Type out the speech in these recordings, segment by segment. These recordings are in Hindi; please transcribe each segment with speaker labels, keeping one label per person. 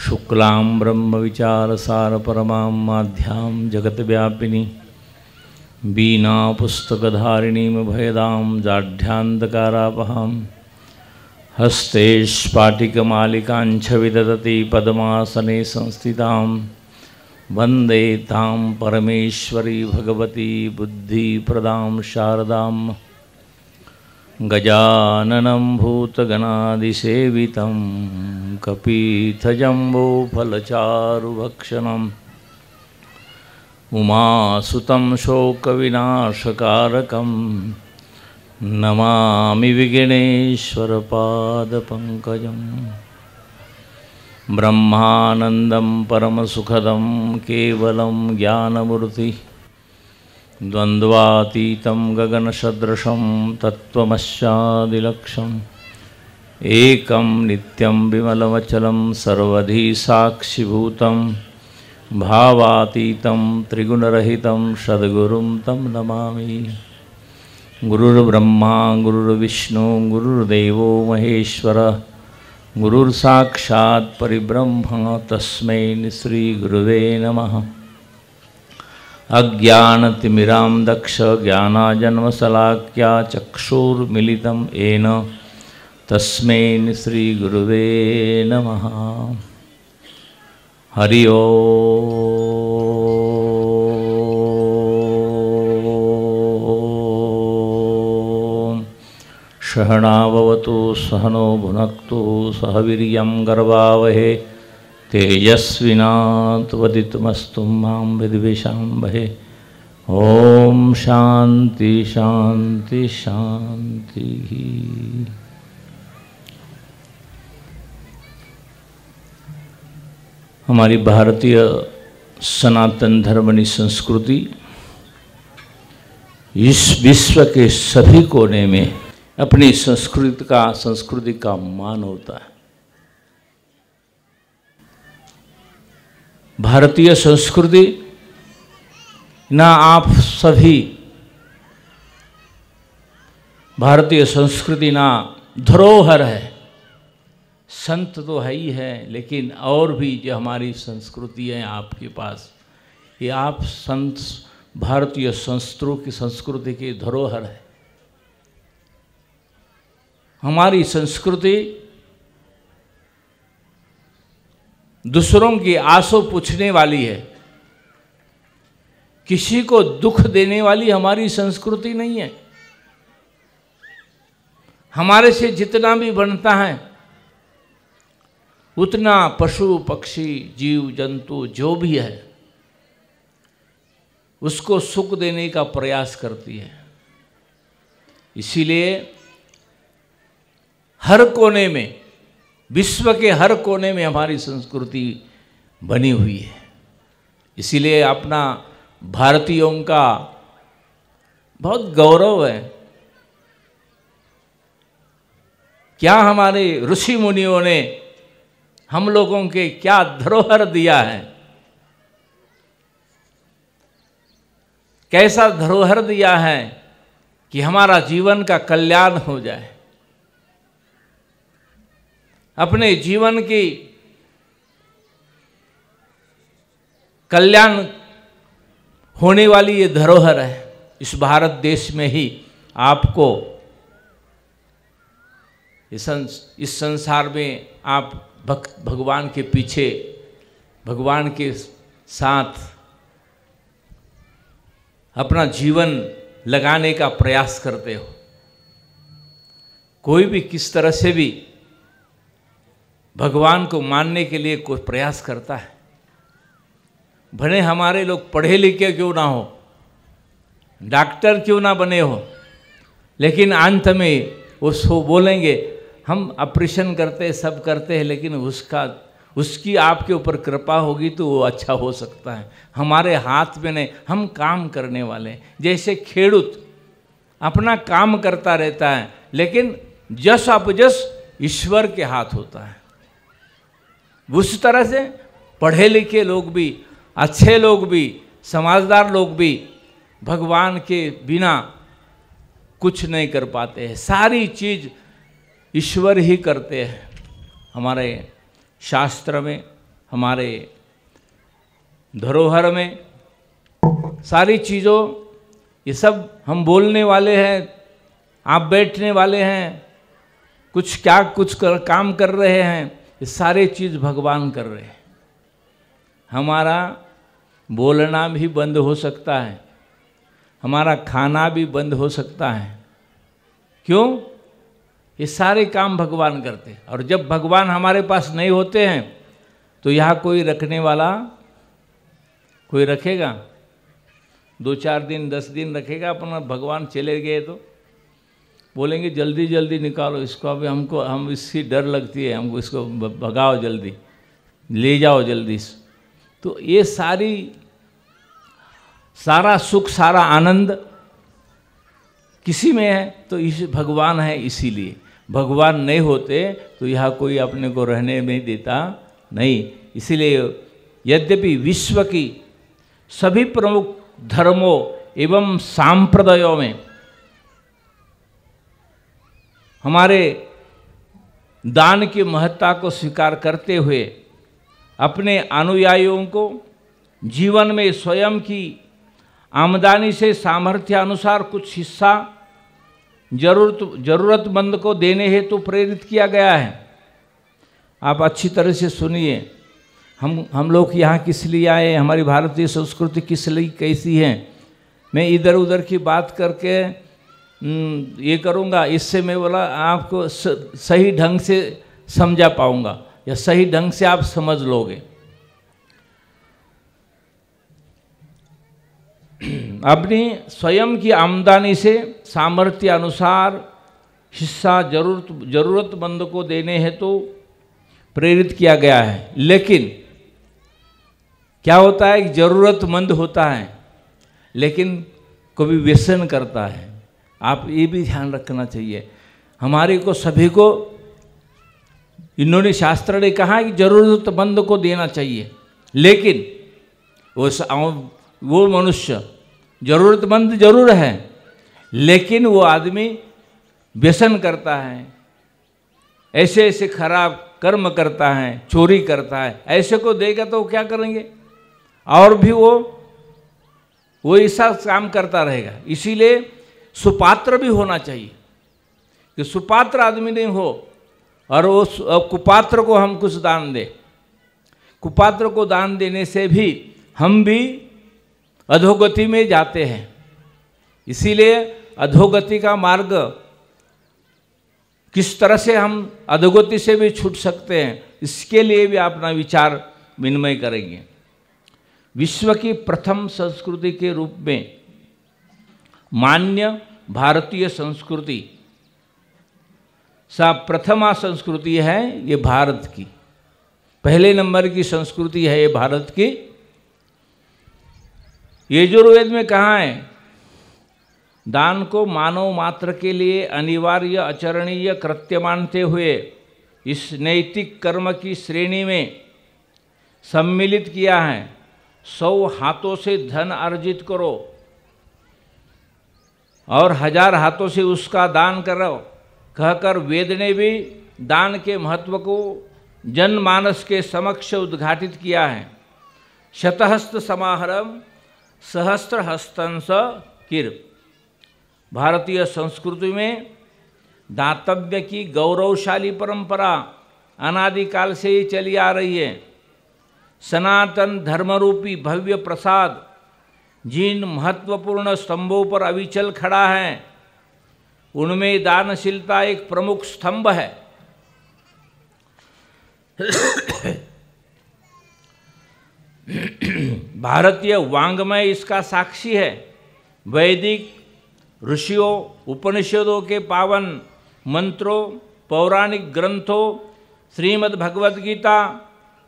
Speaker 1: शुक्लां ब्रह्मविचारसारपरमां माध्यां जगद्व्यापिनी वीणापुस्तकधारिणीं भयदां जाढ्यान्धकारापहां हस्ते स्फाटिकमालिकाञ्च विदधति पद्मासने संस्थितां वन्दे तां परमेश्वरी भगवती बुद्धिप्रदां शारदां गजाननं भूतगणादिसेवितं कपीथजम्बोफलचारुभक्षणम् उमासुतं शोकविनाशकारकं नमामि विघ्नेश्वरपादपङ्कजं ब्रह्मानन्दं परमसुखदं केवलं ज्ञानमूर्ति द्वन्द्वातीतं गगनसदृशं तत्त्वमस्यादिलक्ष्यम् एकं नित्यं विमलमचलं सर्वधी साक्षिभूतं भावातीतं त्रिगुणरहितं सद्गुरुं तं नमामि। गुरुर्ब्रह्मा गुरुर्विष्णु गुरुर्देवो महेश्वर गुरुर्साक्षात् परब्रह्म तस्मै श्रीगुरुवे नमः। अज्ञानतिमिरां दक्ष ज्ञानाजन्मशलाक्या चक्षुर्मिलितं येन तस्मै श्रीगुरुवे नमः। हरि ओम। सहनाववतु सहनो भुनक्तु सह वीर्यं गर्वावहे तेजस्विनावधीतमस्तु मां विद्विषावहे। ओम शांति शांति शांति। हमारी भारतीय सनातन धर्मनी संस्कृति इस विश्व के सभी कोने में अपनी संस्कृति का मान होता है। भारतीय संस्कृति ना आप सभी भारतीय संस्कृति ना धरोहर है, संत तो है ही है, लेकिन और भी जो हमारी संस्कृति है आपके पास, ये आप संत भारतीय संस्कृति की धरोहर है। हमारी संस्कृति दूसरों की आंसू पूछने वाली है, किसी को दुख देने वाली हमारी संस्कृति नहीं है। हमारे से जितना भी बनता है उतना पशु पक्षी जीव जंतु जो भी है उसको सुख देने का प्रयास करती है। इसीलिए हर कोने में, विश्व के हर कोने में हमारी संस्कृति बनी हुई है। इसीलिए अपना भारतीयों का बहुत गौरव है। क्या हमारे ऋषि मुनियों ने हम लोगों के क्या धरोहर दिया है, कैसा धरोहर दिया है कि हमारा जीवन का कल्याण हो जाए। अपने जीवन की कल्याण होने वाली ये धरोहर है। इस भारत देश में ही आपको इस संसार में आप भगवान के पीछे, भगवान के साथ अपना जीवन लगाने का प्रयास करते हो। कोई भी किस तरह से भी भगवान को मानने के लिए कोई प्रयास करता है, भले हमारे लोग पढ़े लिखे क्यों ना हो, डॉक्टर क्यों ना बने हो, लेकिन अंत में उसको बोलेंगे हम ऑपरेशन करते हैं, सब करते हैं, लेकिन उसकी आपके ऊपर कृपा होगी तो वो अच्छा हो सकता है। हमारे हाथ में नहीं, हम काम करने वाले। जैसे खेडूत अपना काम करता रहता है, लेकिन जस अपजस ईश्वर के हाथ होता है। उस तरह से पढ़े लिखे लोग भी, अच्छे लोग भी, समझदार लोग भी भगवान के बिना कुछ नहीं कर पाते हैं। सारी चीज़ ईश्वर ही करते हैं। हमारे शास्त्र में हमारे धरोहर में सारी चीज़ों, ये सब हम बोलने वाले हैं, आप बैठने वाले हैं, कुछ काम कर रहे हैं, ये सारे चीज़ भगवान कर रहे हैं। हमारा बोलना भी बंद हो सकता है, हमारा खाना भी बंद हो सकता है। क्यों? ये सारे काम भगवान करते हैं। और जब भगवान हमारे पास नहीं होते हैं तो यहाँ कोई रखने वाला कोई रखेगा? 2-4 दिन 10 दिन रखेगा अपना? भगवान चले गए तो बोलेंगे जल्दी जल्दी निकालो इसको, अभी हम इसकी डर लगती है, हमको इसको भगाओ, जल्दी ले जाओ जल्दी। तो ये सारा सुख, सारा आनंद किसी में है तो इस भगवान है। इसीलिए भगवान नहीं होते तो यहाँ कोई अपने को रहने नहीं देता नहीं। इसीलिए यद्यपि विश्व की सभी प्रमुख धर्मों एवं सांप्रदायों में हमारे दान की महत्ता को स्वीकार करते हुए अपने अनुयायियों को जीवन में स्वयं की आमदनी से सामर्थ्य अनुसार कुछ हिस्सा जरूरतमंद को देने हेतु प्रेरित किया गया है। आप अच्छी तरह से सुनिए, हम लोग यहाँ किस लिए आए हैं, हमारी भारतीय संस्कृति किस लिए कैसी है। मैं इधर उधर की बात करके ये करूँगा, इससे मैं बोला आपको सही ढंग से समझा पाऊँगा या सही ढंग से आप समझ लोगे। अपनी स्वयं की आमदनी से सामर्थ्य अनुसार हिस्सा जरूरतमंद को देने हेतु प्रेरित किया गया है। लेकिन क्या होता है कि जरूरतमंद होता है लेकिन कभी व्यसन करता है। आप ये भी ध्यान रखना चाहिए। हमारे को सभी को इन्होंने शास्त्र ने कहा कि जरूरतमंद को देना चाहिए, लेकिन वो मनुष्य जरूरतमंद जरूर है लेकिन वो आदमी व्यसन करता है, ऐसे ऐसे खराब कर्म करता है, चोरी करता है। ऐसे को देगा तो वो क्या करेंगे? और भी वो ऐसा काम करता रहेगा। इसीलिए सुपात्र भी होना चाहिए कि सुपात्र आदमी नहीं हो और वो कुपात्र को हम कुछ दान दे। कुपात्र को दान देने से भी हम भी अधोगति में जाते हैं। इसीलिए अधोगति का मार्ग किस तरह से हम अधोगति से भी छूट सकते हैं, इसके लिए भी अपना विचार विनिमय करेंगे। विश्व की प्रथम संस्कृति के रूप में मान्य भारतीय संस्कृति सा प्रथमा संस्कृति है ये भारत की, पहले नंबर की संस्कृति है ये भारत की। यजुर्वेद में कहा है दान को मानव मात्र के लिए अनिवार्य आचरणीय कृत्य मानते हुए इस नैतिक कर्म की श्रेणी में सम्मिलित किया है। 100 हाथों से धन अर्जित करो और 1000 हाथों से उसका दान करो कहकर वेद ने भी दान के महत्व को जनमानस के समक्ष उद्घाटित किया है। शतहस्त समाहरम सहस्त्र हस्तंस किर। भारतीय संस्कृति में दातव्य की गौरवशाली परंपरा अनादिकाल से ही चली आ रही है। सनातन धर्मरूपी भव्य प्रसाद जिन महत्वपूर्ण स्तंभों पर अविचल खड़ा है उनमें दानशीलता एक प्रमुख स्तंभ है। भारतीय वाङ्मय इसका साक्षी है। वैदिक ऋषियों उपनिषदों के पावन मंत्रों, पौराणिक ग्रंथों, श्रीमद् भगवद गीता,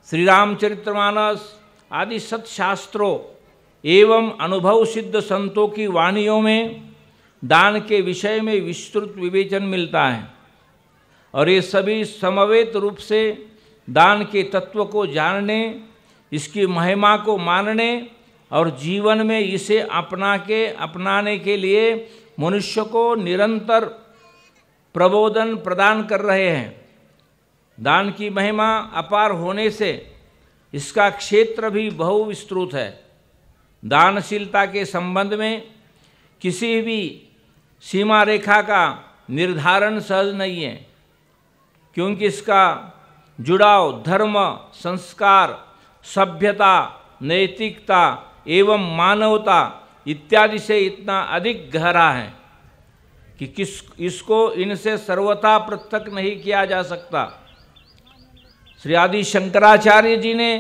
Speaker 1: श्री रामचरितमानस आदि सत्शास्त्रों एवं अनुभव सिद्ध संतों की वाणियों में दान के विषय में विस्तृत विवेचन मिलता है और ये सभी समवेत रूप से दान के तत्व को जानने, इसकी महिमा को मानने और जीवन में इसे अपनाने के लिए मनुष्य को निरंतर प्रबोधन प्रदान कर रहे हैं। दान की महिमा अपार होने से इसका क्षेत्र भी बहुविस्तृत है। दानशीलता के संबंध में किसी भी सीमा रेखा का निर्धारण सहज नहीं है, क्योंकि इसका जुड़ाव धर्म, संस्कार, सभ्यता, नैतिकता एवं मानवता इत्यादि से इतना अधिक गहरा है कि इसको इनसे सर्वथा पृथक नहीं किया जा सकता। श्री आदि शंकराचार्य जी ने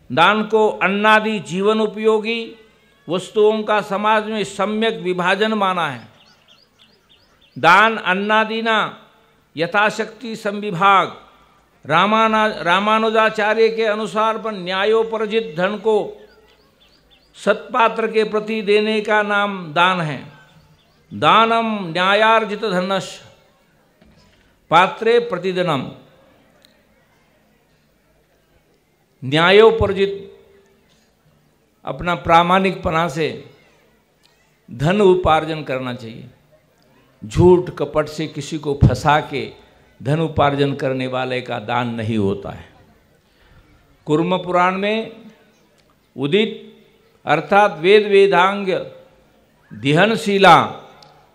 Speaker 1: दान को अन्नादि जीवन उपयोगी वस्तुओं का समाज में सम्यक विभाजन माना है। दान अन्नादिना यथाशक्ति संविभाग। रामानुजाचार्य के अनुसार पर न्यायोपरजित धन को सत्पात्र के प्रति देने का नाम दान है। दानम न्यायार्जित धनश पात्रे प्रतिदिनम। न्यायोपरजित अपना प्रामाणिकपना से धन उपार्जन करना चाहिए। झूठ कपट से किसी को फंसा के धन उपार्जन करने वाले का दान नहीं होता है। कुर्म पुराण में उदित अर्थात वेद वेदांग दिहनशीला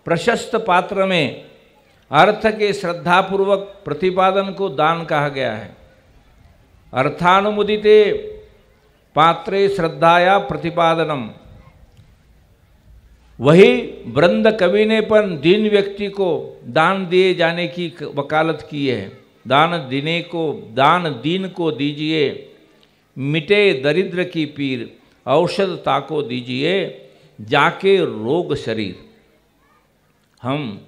Speaker 1: प्रशस्त पात्र में अर्थ के श्रद्धापूर्वक प्रतिपादन को दान कहा गया है। अर्थानुमुदिते पात्रे श्रद्धाया प्रतिपादनम। वही वृंद कवि ने पर दीन व्यक्ति को दान दिए जाने की वकालत की है। दान दीन को दीजिए, मिटे दरिद्र की पीर, औषधता को दीजिए, जाके रोग शरीर। हम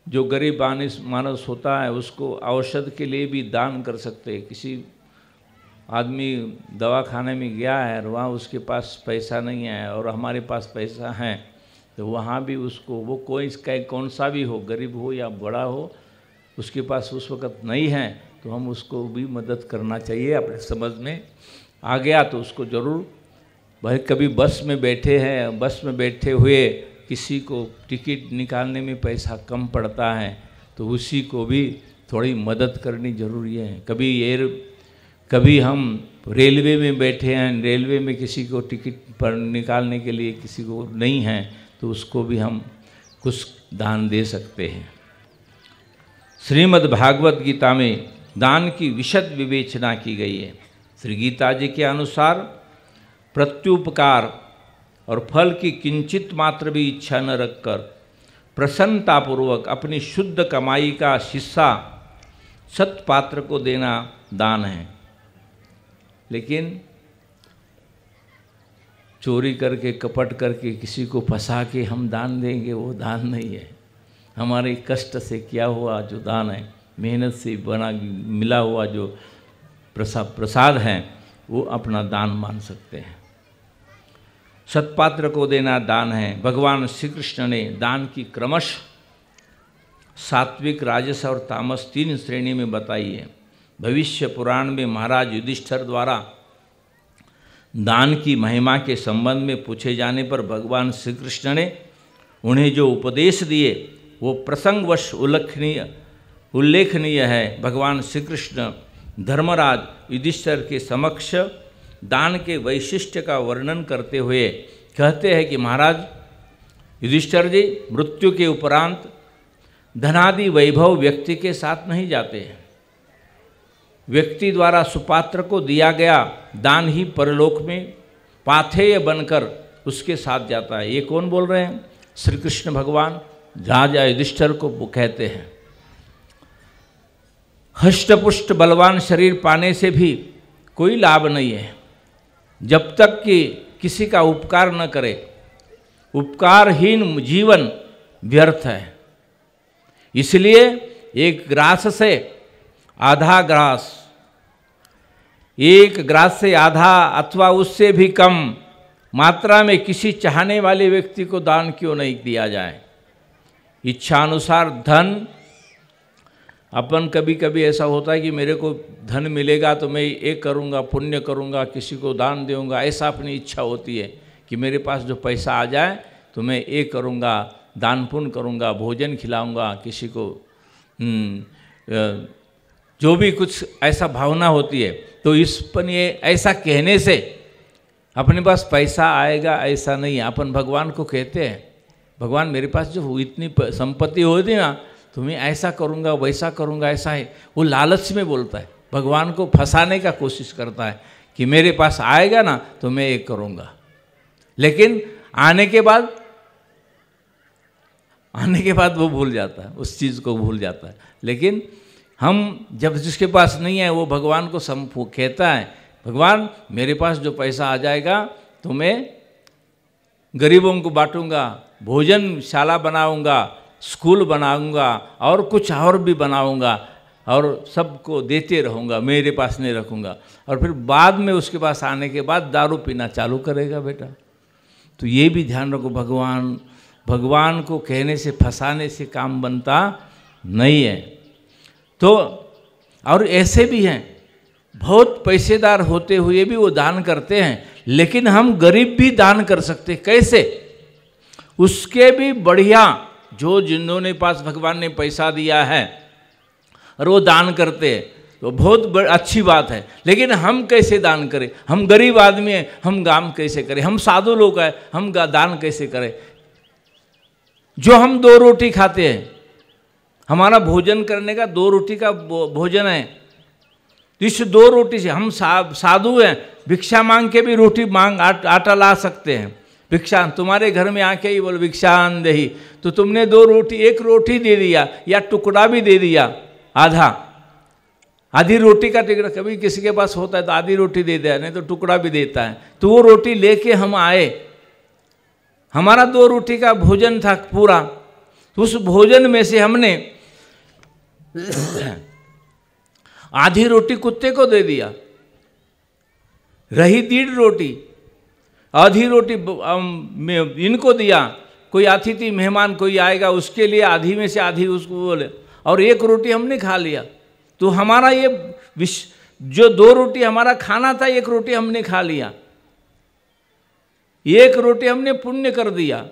Speaker 1: जो गरीब मानस होता है उसको औषध के लिए भी दान कर सकते हैं। किसी आदमी दवाखाने में गया है और वहाँ उसके पास पैसा नहीं है और हमारे पास पैसा है, तो वहाँ भी उसको, वो कोई कौन सा भी हो, गरीब हो या बड़ा हो, उसके पास उस वक़्त नहीं है तो हम उसको भी मदद करना चाहिए। अपने समझ में आ गया तो उसको ज़रूर। भाई कभी बस में बैठे हैं, बस में बैठे हुए किसी को टिकट निकालने में पैसा कम पड़ता है तो उसी को भी थोड़ी मदद करनी ज़रूरी है। कभी हम रेलवे में बैठे हैं, रेलवे में किसी को टिकट पर निकालने के लिए किसी को नहीं है तो उसको भी हम कुछ दान दे सकते हैं। श्रीमद् भागवत गीता में दान की विशद विवेचना की गई है। श्री गीता जी के अनुसार प्रत्युपकार और फल की किंचित मात्र भी इच्छा न रखकर प्रसन्नतापूर्वक अपनी शुद्ध कमाई का हिस्सा सत्पात्र को देना दान है। लेकिन चोरी करके, कपट करके, किसी को फंसा के हम दान देंगे, वो दान नहीं है। हमारे कष्ट से किया हुआ जो दान है, मेहनत से मिला हुआ जो प्रसाद है, वो अपना दान मान सकते हैं। सत्पात्र को देना दान है। भगवान श्री कृष्ण ने दान की क्रमशः सात्विक, राजस और तामस 3 श्रेणी में बताई है। भविष्य पुराण में महाराज युधिष्ठिर द्वारा दान की महिमा के संबंध में पूछे जाने पर भगवान श्री कृष्ण ने उन्हें जो उपदेश दिए वो प्रसंगवश उल्लेखनीय है। भगवान श्री कृष्ण धर्मराज युधिष्ठिर के समक्ष दान के वैशिष्ट्य का वर्णन करते हुए कहते हैं कि महाराज युधिष्ठिर जी, मृत्यु के उपरांत धनादि वैभव व्यक्ति के साथ नहीं जाते हैं। व्यक्ति द्वारा सुपात्र को दिया गया दान ही परलोक में पाथेय बनकर उसके साथ जाता है। ये कौन बोल रहे हैं? श्री कृष्ण भगवान राजा युधिष्ठिर को कहते हैं। हष्टपुष्ट बलवान शरीर पाने से भी कोई लाभ नहीं है जब तक कि किसी का उपकार न करे। उपकारहीन जीवन व्यर्थ है। इसलिए एक ग्रास से आधा ग्रास, एक ग्रास से आधा अथवा उससे भी कम मात्रा में किसी चाहने वाले व्यक्ति को दान क्यों नहीं दिया जाए। इच्छानुसार धन, अपन कभी कभी ऐसा होता है कि मेरे को धन मिलेगा तो मैं ये करूँगा, पुण्य करूँगा, किसी को दान दूँगा, ऐसा अपनी इच्छा होती है कि मेरे पास जो पैसा आ जाए तो मैं ये करूँगा, दान पुण्य करूँगा, भोजन खिलाऊँगा, किसी को जो भी कुछ ऐसा भावना होती है, तो इस पर ये ऐसा कहने से अपने पास पैसा आएगा ऐसा नहीं है। अपन भगवान को कहते हैं, भगवान मेरे पास जो इतनी संपत्ति होती ना, तो मैं ऐसा करूँगा वैसा करूँगा, ऐसा है। वो लालच में बोलता है, भगवान को फंसाने का कोशिश करता है कि मेरे पास आएगा ना तो मैं ये करूँगा, लेकिन आने के बाद वो भूल जाता है, उस चीज़ को भूल जाता है। लेकिन हम जब जिसके पास नहीं है वो भगवान को कहता है, भगवान मेरे पास जो पैसा आ जाएगा तो मैं गरीबों को बांटूंगा, भोजनशाला बनाऊंगा, स्कूल बनाऊंगा और कुछ और भी बनाऊंगा और सबको देते रहूंगा, मेरे पास नहीं रखूंगा। और फिर बाद में उसके पास आने के बाद दारू पीना चालू करेगा बेटा। तो ये भी ध्यान रखो, भगवान को कहने से फंसाने से काम बनता नहीं है। तो और ऐसे भी हैं, बहुत पैसेदार होते हुए भी वो दान करते हैं, लेकिन हम गरीब भी दान कर सकते। कैसे? उसके भी बढ़िया, जो जिन्होंने पास भगवान ने पैसा दिया है और वो दान करते हैं तो बहुत अच्छी बात है। लेकिन हम कैसे दान करें? हम गरीब आदमी हैं, हम दान कैसे करें? हम साधु लोग हैं, हम दान कैसे करें? जो हम 2 रोटी खाते हैं, हमारा भोजन करने का 2 रोटी का भोजन है, इस 2 रोटी से हम साधु हैं, भिक्षा मांग के भी रोटी आटा ला सकते हैं। भिक्षा तुम्हारे घर में आके ही बोल भिक्षान देही, तो तुमने 2 रोटी, 1 रोटी दे दिया या टुकड़ा भी दे दिया, आधी रोटी का टुकड़ा, कभी किसी के पास होता है तो आधी रोटी दे दिया, नहीं तो टुकड़ा भी देता है। तो वो रोटी लेके हम आए, हमारा 2 रोटी का भोजन था पूरा, तो उस भोजन में से हमने आधी रोटी कुत्ते को दे दिया, रही 1.5 रोटी, आधी रोटी इनको दिया, कोई अतिथि मेहमान कोई आएगा उसके लिए आधी में से आधी उसको बोले, और 1 रोटी हमने खा लिया। तो हमारा ये जो 2 रोटी हमारा खाना था, 1 रोटी हमने खा लिया, 1 रोटी हमने पुण्य कर दिया।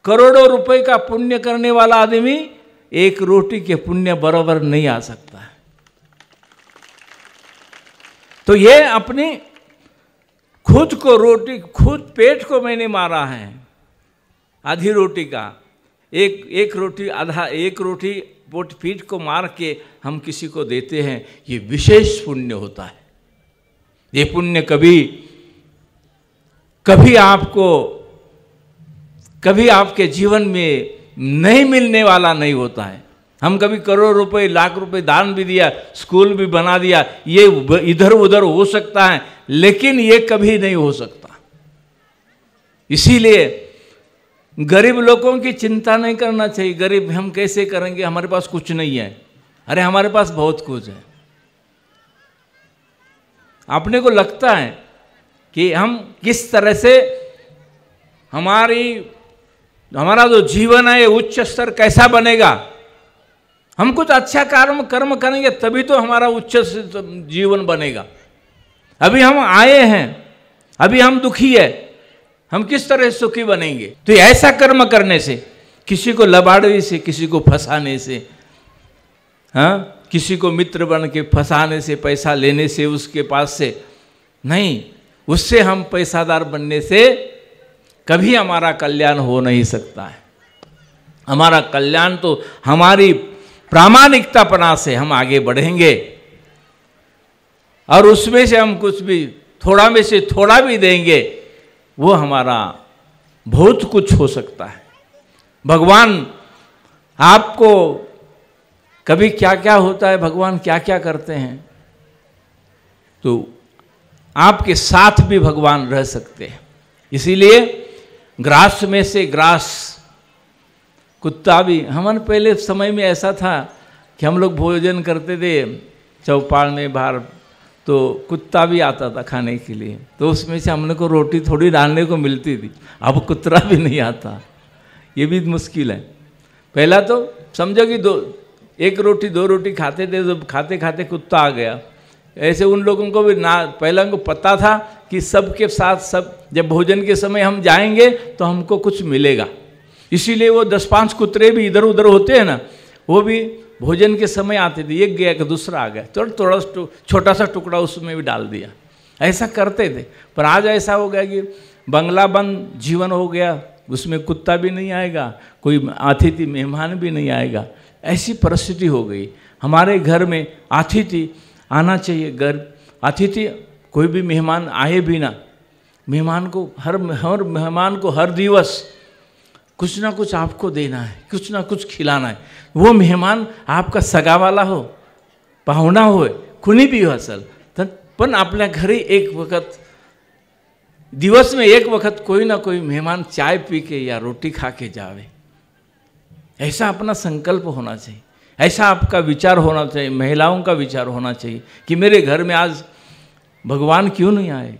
Speaker 1: करोड़ों रुपए का पुण्य करने वाला आदमी 1 रोटी के पुण्य बराबर नहीं आ सकता है। तो ये अपनी खुद को रोटी, खुद पेट को मैंने मारा है आधी रोटी का, एक रोटी आधा, 1 रोटी पीठ को मार के हम किसी को देते हैं, ये विशेष पुण्य होता है। ये पुण्य कभी आपके जीवन में नहीं मिलने वाला नहीं होता है। हम कभी करोड़ रुपए, लाख रुपए दान भी दिया, स्कूल भी बना दिया, ये इधर उधर हो सकता है, लेकिन ये कभी नहीं हो सकता। इसीलिए गरीब लोगों की चिंता नहीं करना चाहिए। गरीब हम कैसे करेंगे, हमारे पास कुछ नहीं है। अरे हमारे पास बहुत कुछ है। अपने को लगता है कि हम किस तरह से हमारा जो जीवन है उच्च स्तर कैसा बनेगा, हम कुछ अच्छा कर्म करेंगे तभी तो हमारा उच्च जीवन बनेगा। अभी हम आए हैं, अभी हम दुखी है, हम किस तरह सुखी बनेंगे? तो ऐसा कर्म करने से, किसी को लबाड़ने से, किसी को फंसाने से, किसी को मित्र बन के फंसाने से, पैसा लेने से उसके पास से नहीं, उससे हम पैसादार बनने से कभी हमारा कल्याण हो नहीं सकता है। हमारा कल्याण तो हमारी प्रामाणिकतापना से हम आगे बढ़ेंगे, और उसमें से हम कुछ भी थोड़ा में से थोड़ा भी देंगे, वो हमारा बहुत कुछ हो सकता है। भगवान आपको कभी क्या क्या होता है, भगवान क्या क्या करते हैं, तो आपके साथ भी भगवान रह सकते हैं। इसीलिए ग्रास में से ग्रास, कुत्ता भी, हमारे पहले समय में ऐसा था कि हम लोग भोजन करते थे चौपाल में बाहर, तो कुत्ता भी आता था खाने के लिए, तो उसमें से हमने को रोटी थोड़ी डालने को मिलती थी। अब कुतरा भी नहीं आता, ये भी मुश्किल है। पहला तो समझो कि 1 रोटी 2 रोटी खाते थे, तो खाते खाते कुत्ता आ गया। ऐसे उन लोगों को भी ना, पहले उनको पता था कि सबके साथ सब, जब भोजन के समय हम जाएंगे तो हमको कुछ मिलेगा, इसीलिए वो 10-5 कुतरे भी इधर उधर होते हैं ना, वो भी भोजन के समय आते थे, एक गया कि दूसरा आ गया, थोड़ा थोड़ा छोटा सा टुकड़ा उसमें भी डाल दिया, ऐसा करते थे। पर आज ऐसा हो गया कि बंगला बंद जीवन हो गया, उसमें कुत्ता भी नहीं आएगा, कोई अतिथि मेहमान भी नहीं आएगा, ऐसी परिस्थिति हो गई। हमारे घर में अतिथि आना चाहिए। घर अतिथि कोई भी मेहमान आए भी ना, मेहमान को हर मेहमान को हर दिवस कुछ ना कुछ आपको देना है, कुछ ना कुछ खिलाना है। वो मेहमान आपका सगा वाला हो, पाहुणा हो, कुणी भी हो असल, पण आपल्या घरी एक वक्त, दिवस में एक वक्त कोई ना कोई मेहमान चाय पी के या रोटी खा के जावे, ऐसा अपना संकल्प होना चाहिए, ऐसा आपका विचार होना चाहिए, महिलाओं का विचार होना चाहिए कि मेरे घर में आज भगवान क्यों नहीं आए।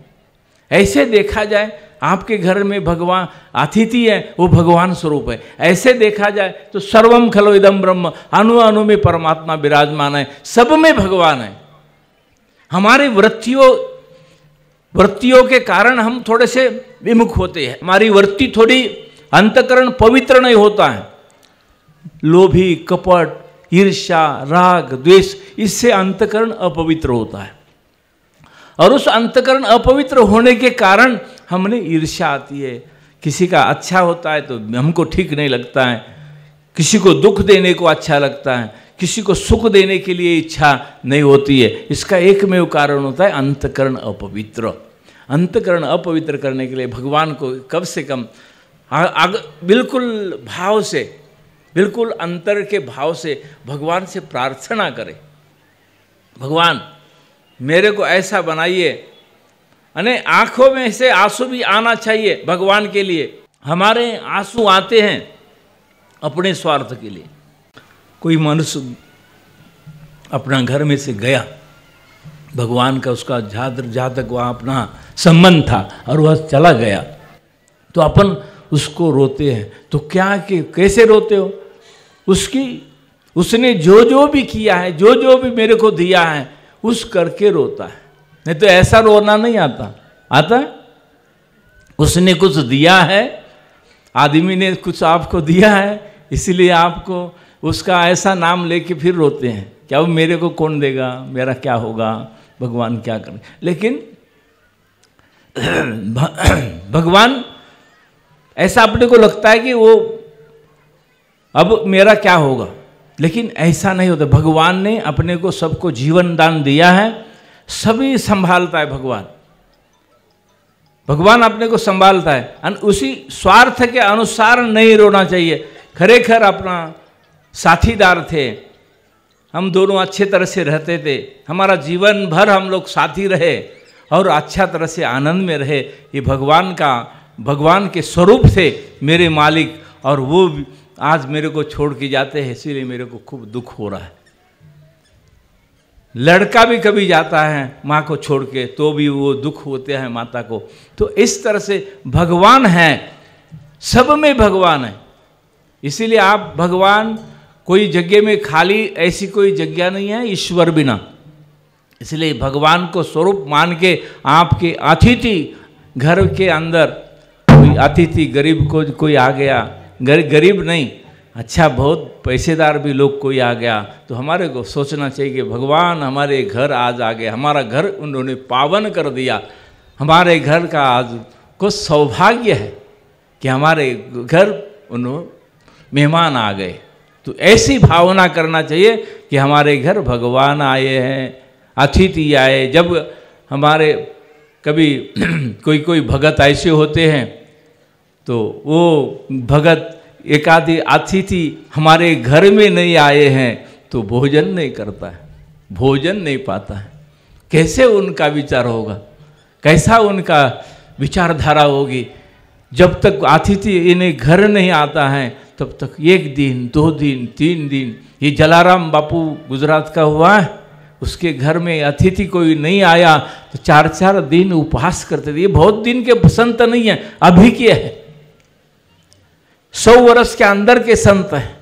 Speaker 1: ऐसे देखा जाए आपके घर में भगवान अतिथि है, वो भगवान स्वरूप है। ऐसे देखा जाए तो सर्वम खलो इदम ब्रह्म, अणु अणु में परमात्मा विराजमान है, सब में भगवान है। हमारी वृत्तियों के कारण हम थोड़े से विमुख होते हैं, हमारी वृत्ति थोड़ी, अंतकरण पवित्र नहीं होता है। लोभी, कपट, ईर्ष्या, राग, द्वेष, इससे अंतकरण अपवित्र होता है। और उस अंतकरण अपवित्र होने के कारण हमने ईर्ष्या आती है। किसी का अच्छा होता है तो हमको ठीक नहीं लगता है, किसी को दुख देने को अच्छा लगता है, किसी को सुख देने के लिए इच्छा नहीं होती है। इसका एकमेव कारण होता है अंतकरण अपवित्र। अंतकरण अपवित्र करने के लिए भगवान को कम से कम बिल्कुल भाव से, बिल्कुल अंतर के भाव से भगवान से प्रार्थना करें, भगवान मेरे को ऐसा बनाइए। अने आंखों में से आंसू भी आना चाहिए भगवान के लिए। हमारे आंसू आते हैं अपने स्वार्थ के लिए। कोई मनुष्य अपना घर में से गया, भगवान का उसका जातक वहाँ अपना संबंध था और वह चला गया, तो अपन उसको रोते हैं। तो क्या कि कैसे रोते हो? उसने जो भी किया है, जो भी मेरे को दिया है उस करके रोता है, नहीं तो ऐसा रोना नहीं आता है? उसने कुछ दिया है, आदमी ने कुछ आपको दिया है, इसलिए आपको उसका ऐसा नाम लेके फिर रोते हैं, क्या वो मेरे को कौन देगा, मेरा क्या होगा, भगवान क्या करे। लेकिन भगवान ऐसा अपने को लगता है कि वो अब मेरा क्या होगा, लेकिन ऐसा नहीं होता। भगवान ने अपने को सबको जीवन दान दिया है, सभी संभालता है भगवान अपने को संभालता है। उसी स्वार्थ के अनुसार नहीं रोना चाहिए। खरेखर अपना साथीदार थे, हम दोनों अच्छे तरह से रहते थे, हमारा जीवन भर हम लोग साथी रहे और अच्छा तरह से आनंद में रहे। ये भगवान के स्वरूप थे मेरे मालिक, और वो आज मेरे को छोड़ के जाते हैं, इसीलिए मेरे को खूब दुख हो रहा है। लड़का भी कभी जाता है माँ को छोड़ के, तो भी वो दुख होते हैं माता को। तो इस तरह से भगवान है, सब में भगवान है। इसीलिए आप भगवान कोई जगह में खाली ऐसी कोई जगह नहीं है ईश्वर बिना। इसलिए भगवान को स्वरूप मान के आपके अतिथि घर के अंदर, कोई अतिथि गरीब को कोई आ गया, गरीब नहीं, अच्छा बहुत पैसेदार भी लोग कोई आ गया, तो हमारे को सोचना चाहिए कि भगवान हमारे घर आज आ गए, हमारा घर उन्होंने पावन कर दिया, हमारे घर का आज को सौभाग्य है कि हमारे घर उन्होंने मेहमान आ गए। तो ऐसी भावना करना चाहिए कि हमारे घर भगवान आए हैं, अतिथि आए। जब हमारे कभी कोई भगत ऐसे होते हैं, तो वो भगत एक आदि अतिथि हमारे घर में नहीं आए हैं तो भोजन नहीं करता है, भोजन नहीं पाता है। कैसे उनका विचार होगा, कैसा उनका विचारधारा होगी। जब तक अतिथि इन्हें घर नहीं आता है तब तक 1 दिन 2 दिन 3 दिन, ये जलाराम बापू गुजरात का हुआ है, उसके घर में अतिथि कोई नहीं आया तो 4-4 दिन उपवास करते थे। ये बहुत दिन के संत नहीं है, अभी के है, 100 वर्ष के अंदर के संत हैं।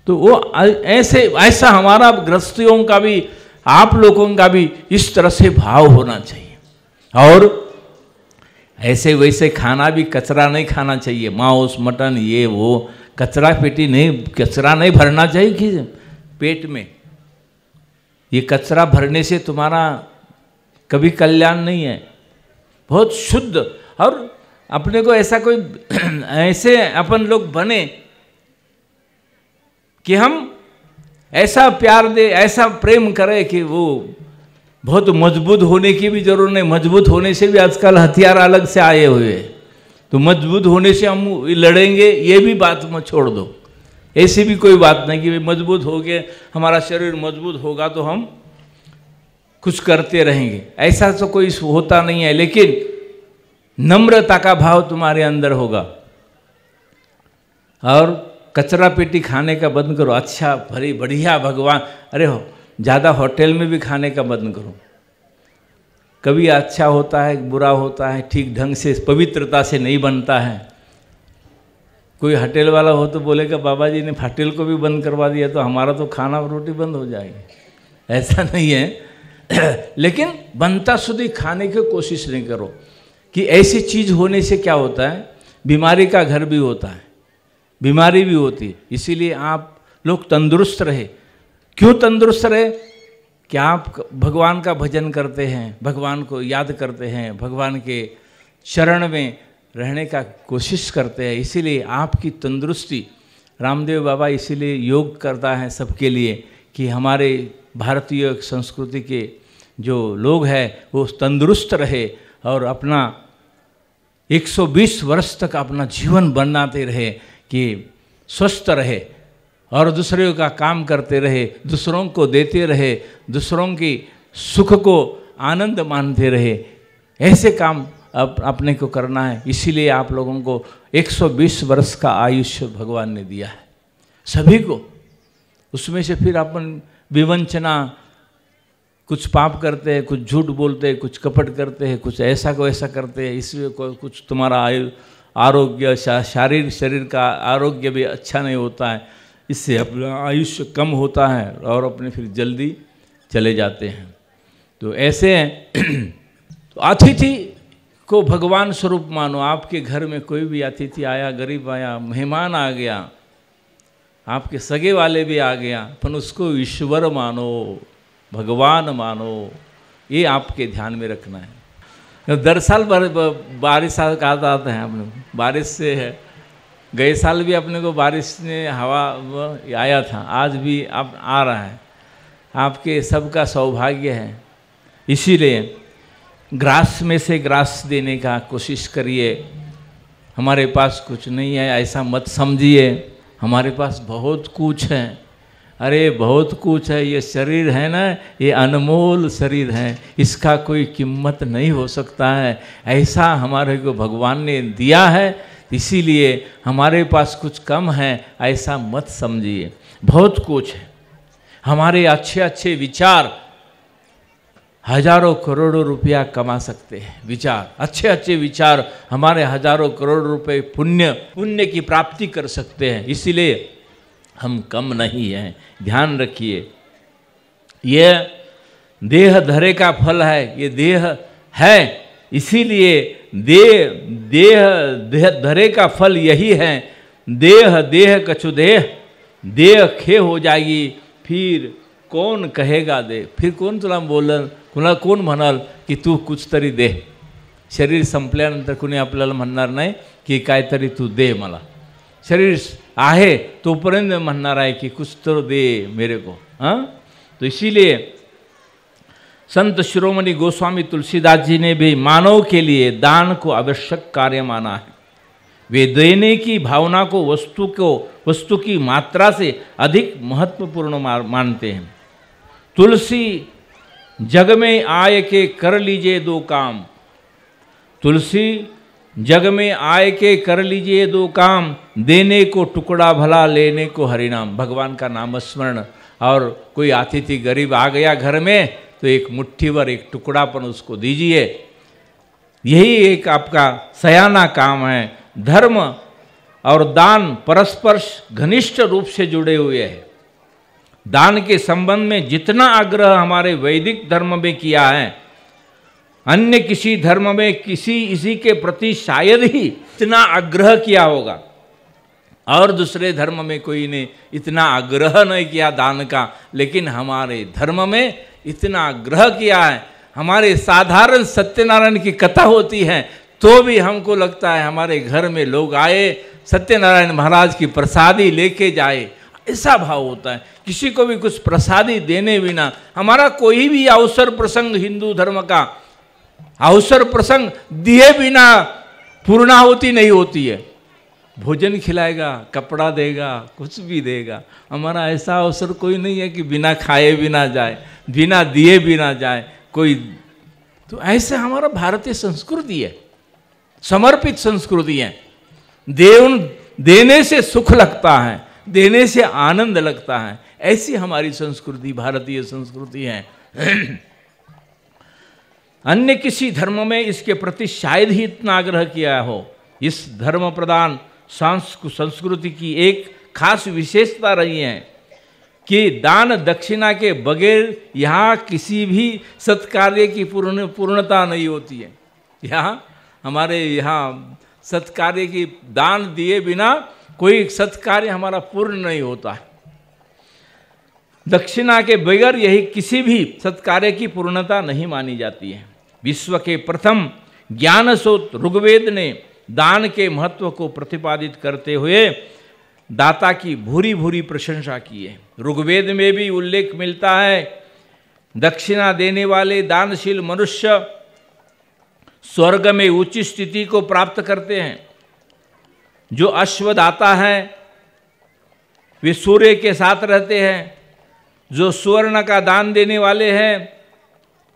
Speaker 1: तो वो ऐसा हमारा गृहस्थियों का भी, आप लोगों का भी इस तरह से भाव होना चाहिए। और ऐसे वैसे खाना भी कचरा नहीं खाना चाहिए, मांस मटन ये वो कचरा पेटी नहीं, कचरा नहीं भरना चाहिए कि पेट में। ये कचरा भरने से तुम्हारा कभी कल्याण नहीं है। बहुत शुद्ध, और अपने को ऐसा कोई ऐसे अपन लोग बने कि हम ऐसा प्यार दे, ऐसा प्रेम करें कि वो बहुत मजबूत होने की भी जरूरत नहीं। मजबूत होने से भी आजकल हथियार अलग से आए हुए हैं, तो मजबूत होने से हम लड़ेंगे ये भी बात मत छोड़ दो। ऐसी भी कोई बात नहीं कि मजबूत हो गए, हमारा शरीर मजबूत होगा तो हम कुछ करते रहेंगे, ऐसा तो कोई होता नहीं है। लेकिन नम्रता का भाव तुम्हारे अंदर होगा। और कचरा पेटी खाने का बंद करो। अच्छा भरी बढ़िया भगवान, अरे हो ज़्यादा होटल में भी खाने का बंद करो। कभी अच्छा होता है, बुरा होता है, ठीक ढंग से पवित्रता से नहीं बनता है। कोई होटल वाला हो तो बोलेगा बाबा जी ने होटल को भी बंद करवा दिया तो हमारा तो खाना रोटी बंद हो जाएगी। ऐसा नहीं है। लेकिन बनता शुद्ध खाने की कोशिश नहीं करो कि ऐसी चीज़ होने से क्या होता है, बीमारी का घर भी होता है, बीमारी भी होती है। इसीलिए आप लोग तंदुरुस्त रहे। क्यों तंदुरुस्त रहे? कि आप भगवान का भजन करते हैं, भगवान को याद करते हैं, भगवान के शरण में रहने का कोशिश करते हैं। इसीलिए आपकी तंदुरुस्ती, रामदेव बाबा इसीलिए योग करता है सबके लिए कि हमारे भारतीय संस्कृति के जो लोग हैं वो तंदुरुस्त रहे और अपना 120 वर्ष तक अपना जीवन बनाते रहे, कि स्वस्थ रहे और दूसरों का काम करते रहे, दूसरों को देते रहे, दूसरों की सुख को आनंद मानते रहे। ऐसे काम अपने को करना है। इसीलिए आप लोगों को 120 वर्ष का आयुष्य भगवान ने दिया है सभी को। उसमें से फिर अपन विवंचना, कुछ पाप करते हैं, कुछ झूठ बोलते हैं, कुछ कपट करते हैं, कुछ ऐसा को ऐसा करते हैं, इसमें कुछ तुम्हारा आरोग्य, शरीर का आरोग्य भी अच्छा नहीं होता है। इससे अपना आयुष्य कम होता है और अपने फिर जल्दी चले जाते हैं। तो ऐसे हैं। तो अतिथि को भगवान स्वरूप मानो। आपके घर में कोई भी अतिथि आया, गरीब आया, मेहमान आ गया, आपके सगे वाले भी आ गया, अपन उसको ईश्वर मानो, भगवान मानो। ये आपके ध्यान में रखना है। दर साल बारिश का आता है अपने, बारिश से है। गए साल भी अपने को बारिश ने हवा आया था, आज भी अब आ रहा है। आपके सबका सौभाग्य है। इसीलिए ग्रास में से ग्रास देने का कोशिश करिए। हमारे पास कुछ नहीं है ऐसा मत समझिए, हमारे पास बहुत कुछ है। अरे बहुत कुछ है। ये शरीर है ना, ये अनमोल शरीर है, इसका कोई कीमत नहीं हो सकता है। ऐसा हमारे को भगवान ने दिया है, इसीलिए हमारे पास कुछ कम है ऐसा मत समझिए। बहुत कुछ है। हमारे अच्छे अच्छे विचार हजारों करोड़ों रुपया कमा सकते हैं। विचार, अच्छे अच्छे विचार हमारे हजारों करोड़ रुपए पुण्य की प्राप्ति कर सकते हैं। इसीलिए हम कम नहीं हैं, ध्यान रखिए। यह देह धरे का फल है, ये देह है, इसीलिए देह धरे का फल यही है। देह कछु देह खे हो जाएगी, फिर कौन कहेगा दे। फिर कोण तुला बोलल, कुणाला कोण म्हणाल की तू कुछ तरी दे. शरीर संपल्यानंतर कुणी आपल्याला म्हणणार नाही की काहीतरी तू दे मला. शरीर आहे तोपर्यंत म्हणणार आहे कि कुछ तो दे मेरे को. हाँ, तो इसीलिए संत शिरोमणि गोस्वामी तुलसीदास जी ने भी मानव के लिए दान को आवश्यक कार्य माना है. वे देने की भावना को वस्तु की मात्रा से अधिक महत्वपूर्ण मानते हैं. तुलसी जग में आए के कर लीजिए दो काम. तुलसी जग में आए के कर लीजिए दो काम, देने को टुकड़ा भला लेने को हरिनाम. भगवान का नाम स्मरण. और कोई अतिथि गरीब आ गया घर में तो एक मुट्ठी भर एक टुकड़ा पर उसको दीजिए. यही एक आपका सयाना काम है. धर्म और दान परस्पर घनिष्ठ रूप से जुड़े हुए हैं. दान के संबंध में जितना आग्रह हमारे वैदिक धर्म में किया है, अन्य किसी धर्म में इसी के प्रति शायद ही इतना आग्रह किया होगा. और दूसरे धर्म में कोई ने इतना आग्रह नहीं किया दान का, लेकिन हमारे धर्म में इतना आग्रह किया है। हमारे साधारण सत्यनारायण की कथा होती है तो भी हमको लगता है हमारे घर में लोग आए, सत्यनारायण महाराज की प्रसादी लेके जाए, ऐसा भाव होता है। किसी को भी कुछ प्रसादी देने बिना हमारा कोई भी अवसर प्रसंग, हिंदू धर्म का अवसर प्रसंग दिए बिना पूर्णाहुति नहीं होती है। भोजन खिलाएगा, कपड़ा देगा, कुछ भी देगा। हमारा ऐसा अवसर कोई नहीं है कि बिना खाए बिना जाए, बिना दिए बिना जाए कोई। तो ऐसे हमारा भारतीय संस्कृति है, समर्पित संस्कृति है। देने से सुख लगता है, देने से आनंद लगता है, ऐसी हमारी संस्कृति भारतीय संस्कृति है। अन्य किसी धर्म में इसके प्रति शायद ही इतना आग्रह किया हो। इस धर्म प्रधान संस्कृति की एक खास विशेषता रही है कि दान दक्षिणा के बगैर यहाँ किसी भी सत्कार्य की पूर्णता नहीं होती है। यहाँ हमारे यहाँ सत्कार्य की दान दिए बिना कोई सत्कार्य हमारा पूर्ण नहीं होता है। दक्षिणा के बगैर यही किसी भी सत्कार्य की पूर्णता नहीं मानी जाती है। विश्व के प्रथम ज्ञानसूत ऋग्वेद ने दान के महत्व को प्रतिपादित करते हुए दाता की भूरी भूरी प्रशंसा की है। ऋग्वेद में भी उल्लेख मिलता है, दक्षिणा देने वाले दानशील मनुष्य स्वर्ग में उच्च स्थिति को प्राप्त करते हैं। जो अश्वदाता है वे सूर्य के साथ रहते हैं। जो सुवर्ण का दान देने वाले हैं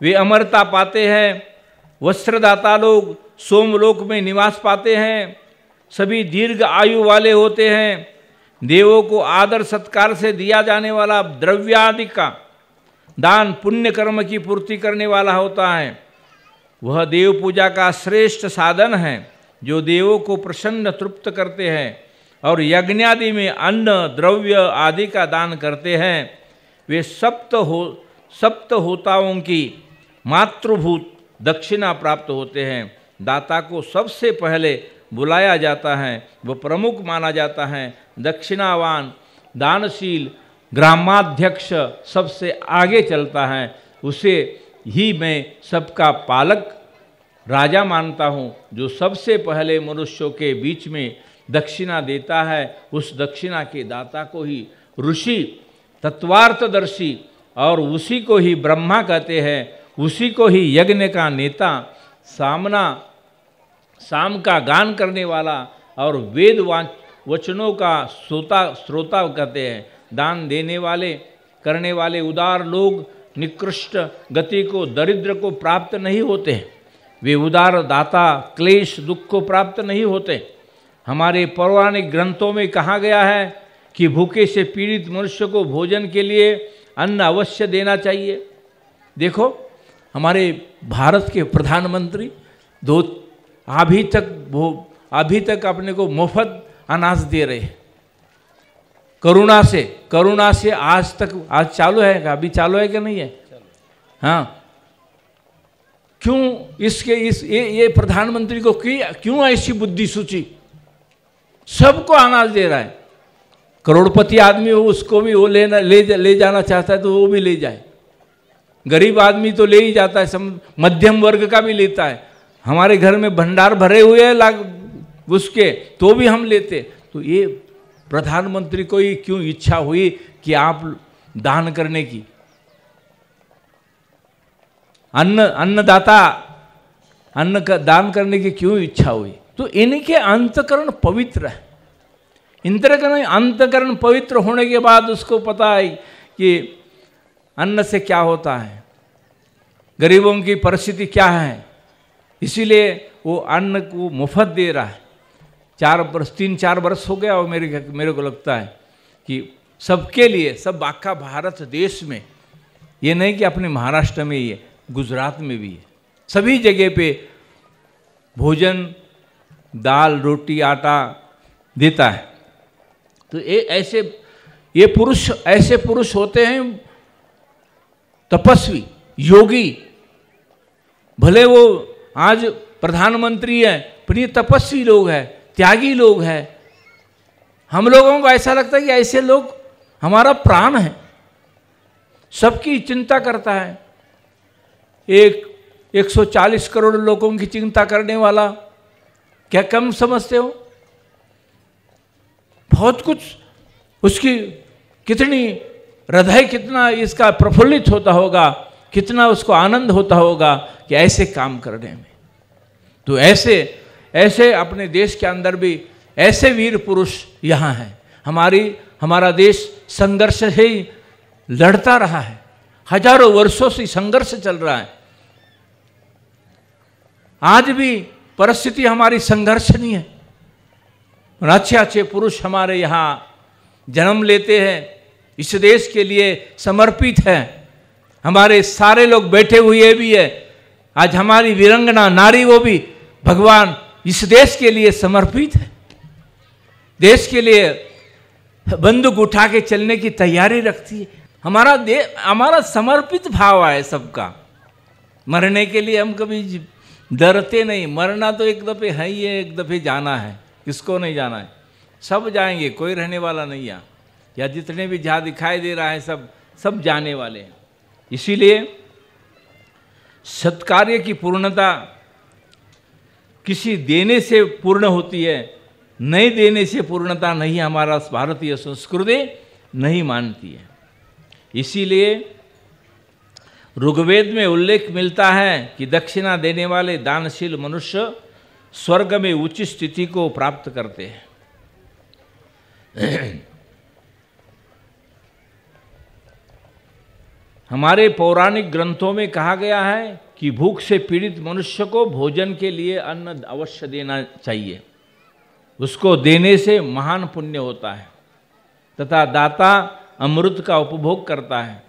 Speaker 1: वे अमरता पाते हैं। वस्त्रदाता लोग सोमलोक में निवास पाते हैं। सभी दीर्घ आयु वाले होते हैं। देवों को आदर सत्कार से दिया जाने वाला द्रव्यादि का दान पुण्य कर्म की पूर्ति करने वाला होता है। वह देव पूजा का श्रेष्ठ साधन है जो देवों को प्रसन्न तृप्त करते हैं और यज्ञादि में अन्न द्रव्य आदि का दान करते हैं। वे सप्त होताओं की मातृभूत दक्षिणा प्राप्त होते हैं। दाता को सबसे पहले बुलाया जाता है, वह प्रमुख माना जाता है। दक्षिणावान दानशील ग्रामाध्यक्ष सबसे आगे चलता है। उसे ही मैं सबका पालक राजा मानता हूँ। जो सबसे पहले मनुष्यों के बीच में दक्षिणा देता है, उस दक्षिणा के दाता को ही ऋषि तत्वार्थदर्शी और उसी को ही ब्रह्मा कहते हैं। उसी को ही यज्ञ का नेता, साम का गान करने वाला और वेद वचनों का श्रोता कहते हैं। दान देने वाले करने वाले उदार लोग निकृष्ट गति को, दरिद्र को प्राप्त नहीं होते। वे उदार दाता क्लेश दुख को प्राप्त नहीं होते। हमारे पौराणिक ग्रंथों में कहा गया है कि भूखे से पीड़ित मनुष्य को भोजन के लिए अन्न अवश्य देना चाहिए। देखो हमारे भारत के प्रधानमंत्री अभी तक अपने को मुफ्त अनाज दे रहे हैं। करुणा से आज चालू है, अभी चालू है कि नहीं है? हाँ, क्यों ये प्रधानमंत्री को क्यों ऐसी बुद्धि सूची? सबको अनाज दे रहा है। करोड़पति आदमी हो उसको भी वो ले जाना चाहता है तो वो भी ले जाए। गरीब आदमी तो ले ही जाता है, मध्यम वर्ग का भी लेता है। हमारे घर में भंडार भरे हुए हैं उसके, तो भी हम लेते। तो ये प्रधानमंत्री को ही क्यों इच्छा हुई कि आप दान करने की? अन्नदाता अन्न का दान करने की क्यों इच्छा हुई? तो इनके अंतकरण पवित्र है। अंतकरण पवित्र होने के बाद उसको पता है कि अन्न से क्या होता है, गरीबों की परिस्थिति क्या है, इसीलिए वो अन्न को मुफ्त दे रहा है। 3-4 वर्ष हो गया और मेरे को लगता है कि सबके लिए, सब आखा भारत देश में, ये नहीं कि अपने महाराष्ट्र में ही है, गुजरात में भी है, सभी जगह पे भोजन दाल रोटी आटा देता है। तो ये पुरुष होते हैं तपस्वी योगी। भले वो आज प्रधानमंत्री है पर ये तपस्वी लोग हैं, त्यागी लोग हैं। हम लोगों को ऐसा लगता है कि ऐसे लोग हमारा प्राण है, सबकी चिंता करता है। 140 करोड़ लोगों की चिंता करने वाला क्या कम समझते हो? बहुत कुछ, उसकी कितनी हृदय कितना इसका प्रफुल्लित होता होगा, कितना उसको आनंद होता होगा कि ऐसे काम करने में। तो ऐसे अपने देश के अंदर भी ऐसे वीर पुरुष यहाँ हैं। हमारा देश संघर्ष से ही लड़ता रहा है, हजारों वर्षों से संघर्ष चल रहा है। आज भी परिस्थिति हमारी संघर्षनीय है और अच्छे अच्छे पुरुष हमारे यहाँ जन्म लेते हैं, इस देश के लिए समर्पित हैं। हमारे सारे लोग बैठे हुए भी है, आज हमारी वीरांगना नारी वो भी भगवान इस देश के लिए समर्पित है, देश के लिए बंदूक उठा के चलने की तैयारी रखती है। हमारा समर्पित भाव है सबका। मरने के लिए हम कभी डरते नहीं, मरना तो एक दफे है ही है, एक दफे जाना है, किसको नहीं जाना है? सब जाएंगे, कोई रहने वाला नहीं है। या जितने भी जहाँ दिखाई दे रहा है सब जाने वाले हैं। इसीलिए सत्कार्य की पूर्णता किसी देने से पूर्ण होती है, नहीं देने से पूर्णता नहीं, हमारा भारतीय संस्कृति नहीं मानती है। इसीलिए ऋग्वेद में उल्लेख मिलता है कि दक्षिणा देने वाले दानशील मनुष्य स्वर्ग में उच्च स्थिति को प्राप्त करते हैं। हमारे पौराणिक ग्रंथों में कहा गया है कि भूख से पीड़ित मनुष्य को भोजन के लिए अन्न अवश्य देना चाहिए, उसको देने से महान पुण्य होता है तथा दाता अमृत का उपभोग करता है।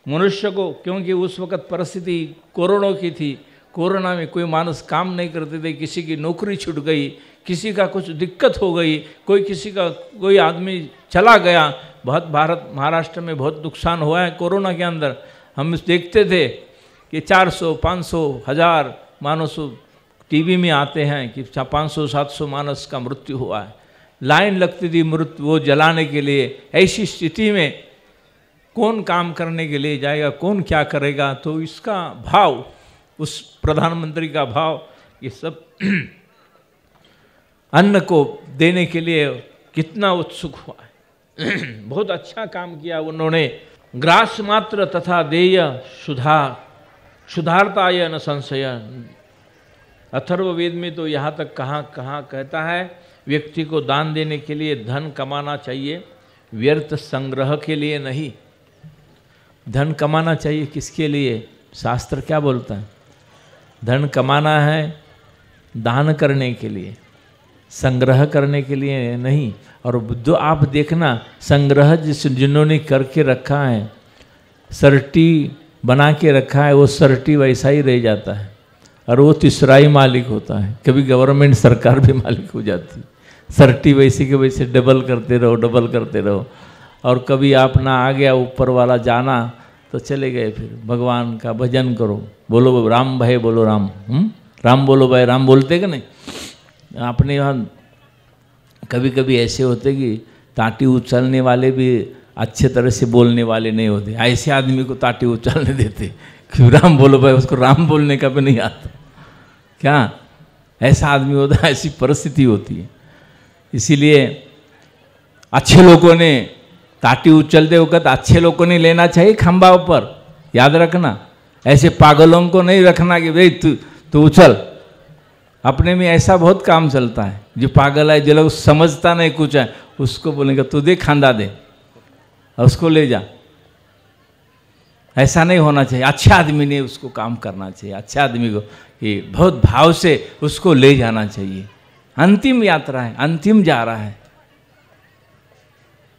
Speaker 1: मनुष्य को, क्योंकि उस वक़्त परिस्थिति कोरोना की थी, कोरोना में कोई मानस काम नहीं करते थे, किसी की नौकरी छूट गई, किसी का कुछ दिक्कत हो गई, कोई आदमी चला गया। बहुत महाराष्ट्र में बहुत नुकसान हुआ है कोरोना के अंदर। हम देखते थे कि 400, 500, 1000 मानस टीवी में आते हैं कि 500, 700 मानस का मृत्यु हुआ है। लाइन लगती थी मृत्यु वो जलाने के लिए। ऐसी स्थिति में कौन काम करने के लिए जाएगा, कौन क्या करेगा? तो इसका भाव, उस प्रधानमंत्री का भाव, ये सब अन्न को देने के लिए कितना उत्सुक हुआ है। बहुत अच्छा काम किया उन्होंने। ग्रास मात्र तथा देय सुधारताय न संशय। अथर्ववेद में तो यहाँ तक कहाँ कहता है, व्यक्ति को दान देने के लिए धन कमाना चाहिए, व्यर्थ संग्रह के लिए नहीं। धन कमाना चाहिए किसके लिए? शास्त्र क्या बोलता है? धन कमाना है दान करने के लिए, संग्रह करने के लिए नहीं। और जो आप देखना, संग्रह जिन्होंने करके रखा है, सर्टी बना के रखा है, वो सर्टी वैसा ही रह जाता है और वो तीसरा ही मालिक होता है। कभी गवर्नमेंट सरकार भी मालिक हो जाती है। सर्टी वैसे के वैसे डबल करते रहो। और कभी आप ना आ गया ऊपर वाला जाना तो चले गए, फिर भगवान का भजन करो, बोलो राम भाई, बोलो राम, राम बोलो भाई, राम बोलते कि नहीं? आपने यहाँ कभी कभी ऐसे होते कि ताटी उछलने वाले भी अच्छे तरह से बोलने वाले नहीं होते, ऐसे आदमी को ताटी उछलने देते कि राम बोलो भाई, उसको राम बोलने का भी नहीं आता। क्या ऐसा आदमी होता है? ऐसी परिस्थिति होती है। इसीलिए अच्छे लोगों ने ताटी उछलते वक्त अच्छे लोगों ने लेना चाहिए खंबा ऊपर, याद रखना। ऐसे पागलों को नहीं रखना कि भाई तू उछल। अपने में ऐसा बहुत काम चलता है, जो पागल है, जो लोग समझता नहीं कुछ है, उसको बोलेंगे तू दे, खांदा दे और उसको ले जा। ऐसा नहीं होना चाहिए। अच्छे आदमी ने उसको काम करना चाहिए, अच्छे आदमी को कि बहुत भाव से उसको ले जाना चाहिए। अंतिम यात्रा है, अंतिम जा रहा है,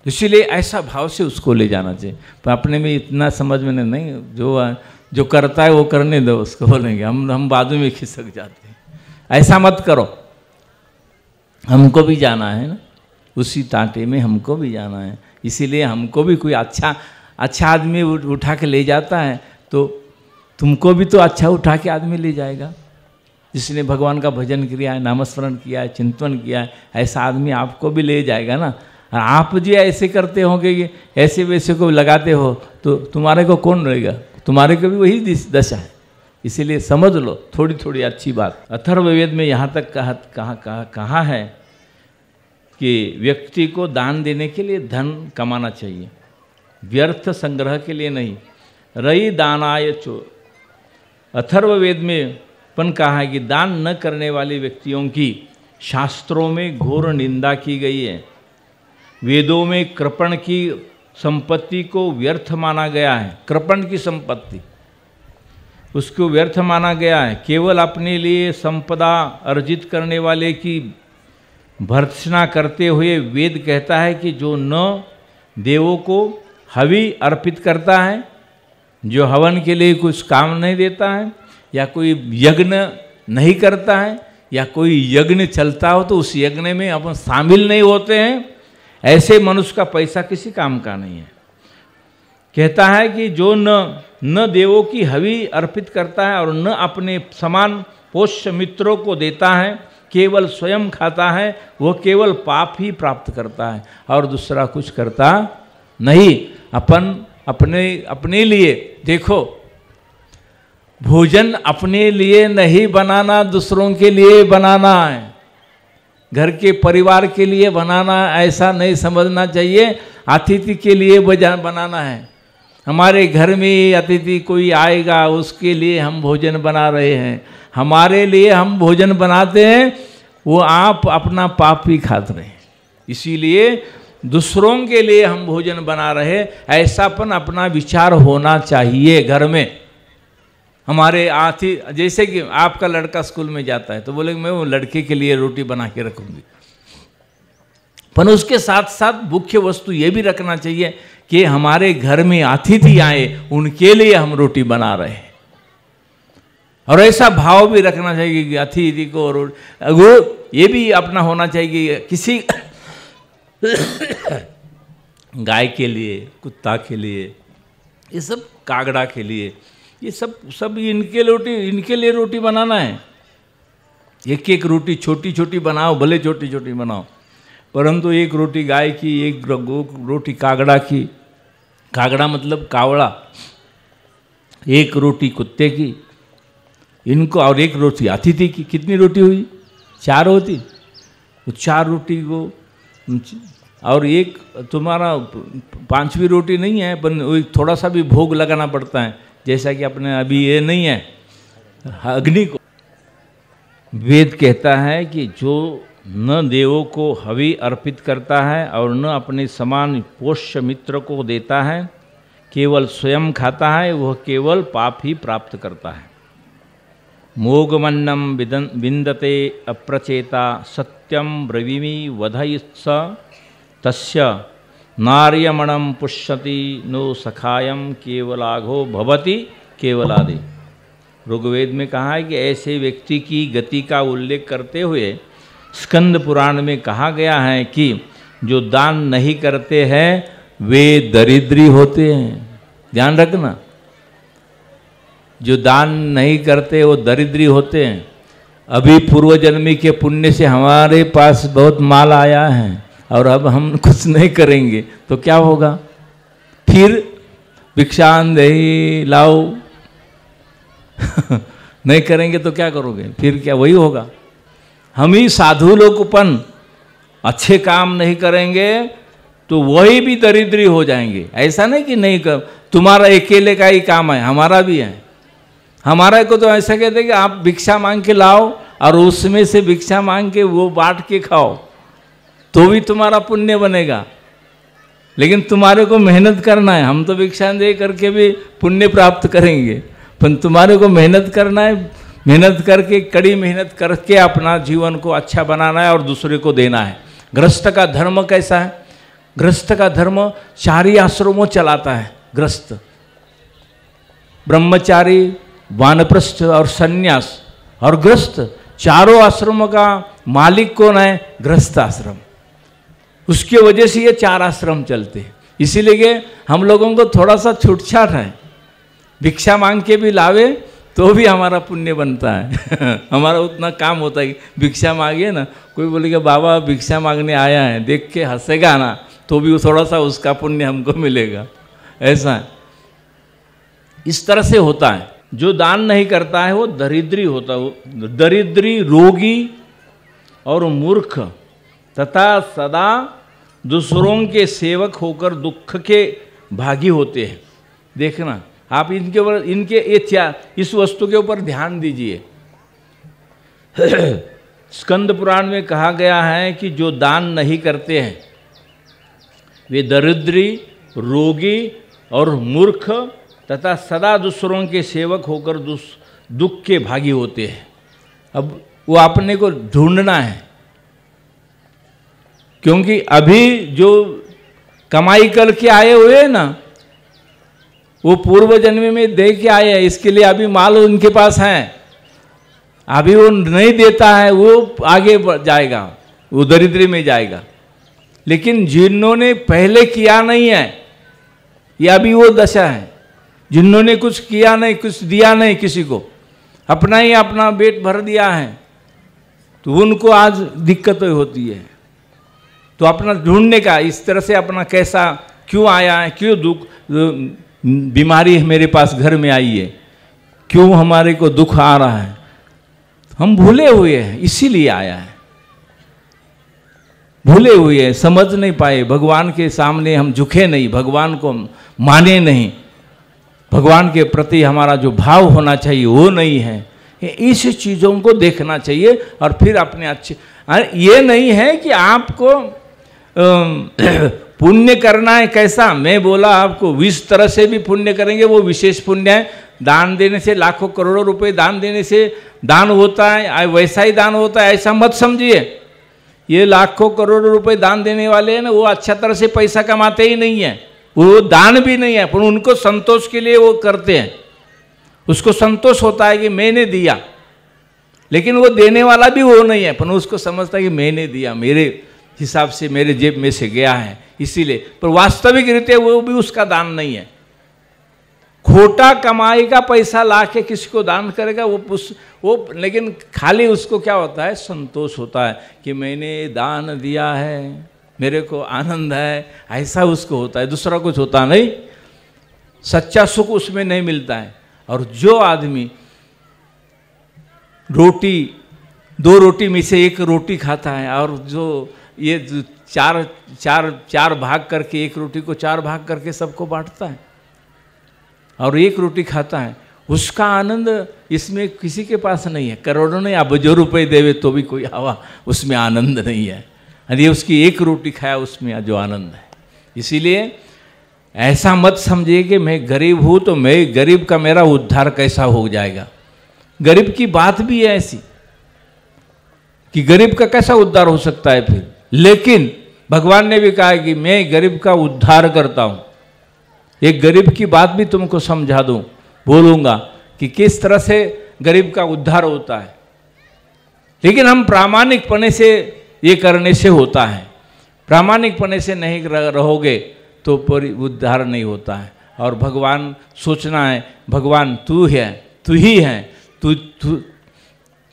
Speaker 1: इसीलिए ऐसा भाव से उसको ले जाना चाहिए। पर अपने में इतना समझ में नहीं, जो करता है वो करने दो, उसको बोलेंगे हम बाजू में खिसक जाते हैं। ऐसा मत करो, हमको भी जाना है ना, उसी तांटे में हमको भी जाना है। इसीलिए हमको भी कोई अच्छा आदमी उठा के ले जाता है तो तुमको भी तो अच्छा उठा के आदमी ले जाएगा। जिसने भगवान का भजन किया है, नामस्मरण किया है, चिंतन किया है, ऐसा आदमी आपको भी ले जाएगा ना। और आप जी ऐसे करते हो कि ऐसे वैसे को लगाते हो तो तुम्हारे को कौन रहेगा, तुम्हारे को भी वही दशा है। इसीलिए समझ लो थोड़ी थोड़ी अच्छी बात। अथर्ववेद में यहाँ तक कहा है कि व्यक्ति को दान देने के लिए धन कमाना चाहिए, व्यर्थ संग्रह के लिए नहीं। रई दानाय चो, अथर्ववेद में पन कहा है कि दान न करने वाले व्यक्तियों की शास्त्रों में घोर निंदा की गई है। वेदों में कृपण की संपत्ति को व्यर्थ माना गया है, कृपण की संपत्ति उसको व्यर्थ माना गया है। केवल अपने लिए संपदा अर्जित करने वाले की भर्त्सना करते हुए वेद कहता है कि जो न देवों को हवि अर्पित करता है, जो हवन के लिए कुछ काम नहीं देता है, या कोई यज्ञ नहीं करता है, या कोई यज्ञ चलता हो तो उस यज्ञ में अपन शामिल नहीं होते हैं, ऐसे मनुष्य का पैसा किसी काम का नहीं है। कहता है कि जो न देवों की हवि अर्पित करता है और न अपने समान पोष्य मित्रों को देता है, केवल स्वयं खाता है, वह केवल पाप ही प्राप्त करता है और दूसरा कुछ करता नहीं। अपन अपने लिए देखो, भोजन अपने लिए नहीं बनाना, दूसरों के लिए बनाना है, घर के परिवार के लिए बनाना, ऐसा नहीं समझना चाहिए अतिथि के लिए बनाना है। हमारे घर में अतिथि कोई आएगा उसके लिए हम भोजन बना रहे हैं, हमारे लिए हम भोजन बनाते हैं, वो आप अपना पाप ही खाते रहे। इसीलिए दूसरों के लिए हम भोजन बना रहे, ऐसापन अपना विचार होना चाहिए घर में। हमारे जैसे कि आपका लड़का स्कूल में जाता है तो बोले मैं वो लड़के के लिए रोटी बना के रखूंगी, पर उसके साथ साथ मुख्य वस्तु ये भी रखना चाहिए कि हमारे घर में अतिथि आए उनके लिए हम रोटी बना रहे हैं। और ऐसा भाव भी रखना चाहिए कि अतिथि को वो ये भी अपना होना चाहिए कि किसी गाय के लिए, कुत्ता के लिए, ये सब कागड़ा के लिए, ये सब इनके लिए रोटी बनाना है। एक एक रोटी छोटी छोटी बनाओ, भले छोटी छोटी बनाओ, परंतु एक रोटी गाय की, एक रोटी कागड़ा की, कागड़ा मतलब कावड़ा, एक रोटी कुत्ते की, इनको, और एक रोटी अतिथि की। कितनी रोटी हुई? 4 होती। तो 4 रोटी को, और एक तुम्हारा 5वीं रोटी नहीं है, पर थोड़ा सा भी भोग लगाना पड़ता है, जैसा कि अपने अभी ये नहीं है अग्नि को। वेद कहता है कि जो न देवों को हवि अर्पित करता है और न अपने समान पोष्य मित्र को देता है, केवल स्वयं खाता है, वह केवल पाप ही प्राप्त करता है। मोगमन्नम विन्दते अप्रचेता सत्यम ब्रवीमि वधयित्स तस्य नार्यमणम पुष्यति नो सखायम केवलाघो भवति केवलादि। ऋग्वेद में कहा है कि ऐसे व्यक्ति की गति का उल्लेख करते हुए स्कंद पुराण में कहा गया है कि जो दान नहीं करते हैं वे दरिद्री होते हैं। ध्यान रखना, जो दान नहीं करते वो दरिद्री होते हैं। अभी पूर्व जन्मी के पुण्य से हमारे पास बहुत माल आया है और अब हम कुछ नहीं करेंगे तो क्या होगा? फिर भिक्षांदेही लाओ नहीं करेंगे तो क्या करोगे? फिर क्या वही होगा। हम ही साधु लोगपन अच्छे काम नहीं करेंगे तो वही भी दरिद्री हो जाएंगे। ऐसा नहीं कि नहीं कर, तुम्हारा अकेले का ही काम है, हमारा भी है। हमारा को तो ऐसा कहते हैं कि आप भिक्षा मांग के लाओ और उसमें से भिक्षा मांग के वो बांट के खाओ तो भी तुम्हारा पुण्य बनेगा। लेकिन तुम्हारे को मेहनत करना है। हम तो भिक्षा दे करके भी पुण्य प्राप्त करेंगे, पर तुम्हारे को मेहनत करना है। मेहनत करके, कड़ी मेहनत करके अपना जीवन को अच्छा बनाना है और दूसरे को देना है। गृहस्थ का धर्म कैसा है? गृहस्थ का धर्म 4 ही आश्रमों चलाता है। गृहस्थ ब्रह्मचारी, वानप्रस्थ और सन्यास और गृहस्थ, चारों आश्रमों का मालिक कौन है? गृहस्थ आश्रम। उसकी वजह से ये 4 आश्रम चलते हैं। इसीलिए हम लोगों को थोड़ा सा छूटछाट है। भिक्षा मांग के भी लावे तो भी हमारा पुण्य बनता है। हमारा उतना काम होता है कि भिक्षा मांगिए ना, कोई बोलेगा बाबा भिक्षा मांगने आया है, देख के हंसेगा ना, तो भी थोड़ा सा उसका पुण्य हमको मिलेगा। ऐसा है, इस तरह से होता है। जो दान नहीं करता है वो दरिद्री होता है, वो दरिद्री, रोगी और मूर्ख तथा सदा दूसरों के सेवक होकर दुख के भागी होते हैं। देखना आप इनके ऊपर, इस वस्तु के ऊपर ध्यान दीजिए। स्कंद पुराण में कहा गया है कि जो दान नहीं करते हैं वे दरिद्री, रोगी और मूर्ख तथा सदा दूसरों के सेवक होकर दुख के भागी होते हैं। अब वो अपने को ढूंढना है, क्योंकि अभी जो कमाई करके आए हुए हैं ना, वो पूर्व जन्म में दे के आए हैं, इसके लिए अभी माल उनके पास है। अभी वो नहीं देता है, वो आगे जाएगा, वो दरिद्री में जाएगा। लेकिन जिन्होंने पहले किया नहीं है, ये अभी वो दशा है। जिन्होंने कुछ किया नहीं, कुछ दिया नहीं किसी को, अपना ही अपना पेट भर दिया है, तो उनको आज दिक्कत होती है। तो अपना ढूंढने का, इस तरह से अपना कैसा क्यों आया है, क्यों दुख बीमारी है मेरे पास घर में आई है, क्यों हमारे को दुख आ रहा है, हम भूले हुए हैं, इसीलिए आया है। भूले हुए हैं, समझ नहीं पाए, भगवान के सामने हम झुके नहीं, भगवान को माने नहीं, भगवान के प्रति हमारा जो भाव होना चाहिए वो नहीं है। इस चीज़ों को देखना चाहिए और फिर अपने अच्छे, ये नहीं है कि आपको पुण्य करना है। कैसा, मैं बोला आपको 20 तरह से भी पुण्य करेंगे वो विशेष पुण्य है। दान देने से, लाखों करोड़ों रुपए दान देने से दान होता है, वैसा ही दान होता है, ऐसा मत समझिए। ये लाखों करोड़ों रुपए दान देने वाले हैं ना, वो अच्छा तरह से पैसा कमाते ही नहीं है, वो दान भी नहीं है, पर उनको संतोष के लिए वो करते हैं। उसको संतोष होता है कि मैंने दिया, लेकिन वो देने वाला भी वो नहीं है, पर उसको समझता है कि मैंने दिया, मेरे हिसाब से मेरे जेब में से गया है, इसीलिए। पर वास्तविक रीते वो भी उसका दान नहीं है। खोटा कमाई का पैसा ला के किसी को दान करेगा वो लेकिन खाली उसको क्या होता है, संतोष होता है कि मैंने दान दिया है, मेरे को आनंद है, ऐसा उसको होता है, दूसरा कुछ होता नहीं। सच्चा सुख उसमें नहीं मिलता है। और जो आदमी रोटी, 2 रोटी में से 1 रोटी खाता है, और जो ये चार भाग करके 1 रोटी को 4 भाग करके सबको बांटता है और 1 रोटी खाता है, उसका आनंद इसमें किसी के पास नहीं है। करोड़ों ने अबजों रुपए देवे तो भी कोई हवा उसमें आनंद नहीं है। यदि उसकी 1 रोटी खाया उसमें जो आनंद है। इसीलिए ऐसा मत समझिए कि मैं गरीब हूँ तो मैं गरीब का मेरा उद्धार कैसा हो जाएगा। गरीब की बात भी है ऐसी कि गरीब का कैसा उद्धार हो सकता है फिर। लेकिन भगवान ने भी कहा कि मैं गरीब का उद्धार करता हूँ। एक गरीब की बात भी तुमको समझा दूँ, बोलूँगा कि किस तरह से गरीब का उद्धार होता है। लेकिन हम प्रामाणिकपने से ये करने से होता है। प्रामाणिकपने से नहीं रहोगे तो उद्धार नहीं होता है। और भगवान सोचना है, भगवान तू है, तू ही है, तू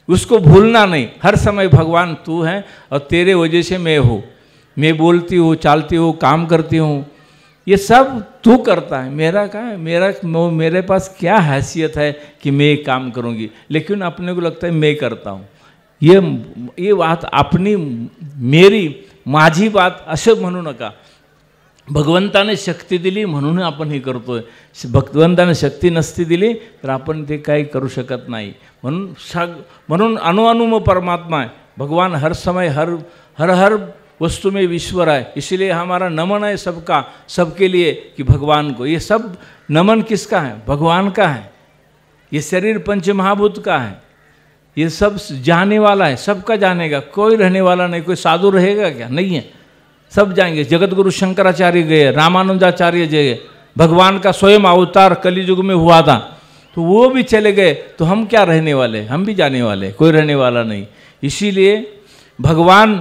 Speaker 1: उसको भूलना नहीं। हर समय भगवान तू है और तेरे वजह से मैं हूँ, मैं बोलती हूँ, चालती हूँ, काम करती हूँ, ये सब तू करता है। मेरा क्या है, मेरे पास क्या हैसियत है कि मैं काम करूँगी। लेकिन अपने को लगता है मैं करता हूँ। ये बात अपनी मेरी माझी बात असं म्हणू नका। भगवंताने शक्ती दिली म्हणून आपण हे करतोय। भगवंताने शक्ती नसती दिली तर आपण ते काही करू शकत नाही। म्हणून अणुअणु परमात्मा है। भगवान हर समय हर वस्तु में ईश्वर है। इसीलिए हमारा नमन है सबका, सबके लिए कि भगवान को। ये सब नमन किसका है? भगवान का है। ये शरीर पंच महाभूत का है। ये सब जाने वाला है, सबका जानेगा, कोई रहने वाला नहीं। कोई साधु रहेगा क्या? नहीं है, सब जाएंगे। जगत गुरु शंकराचार्य गए, रामानुजाचार्य गए, भगवान का स्वयं अवतार कलियुग में हुआ था तो वो भी चले गए। तो हम क्या रहने वाले? हम भी जाने वाले, कोई रहने वाला नहीं। इसीलिए भगवान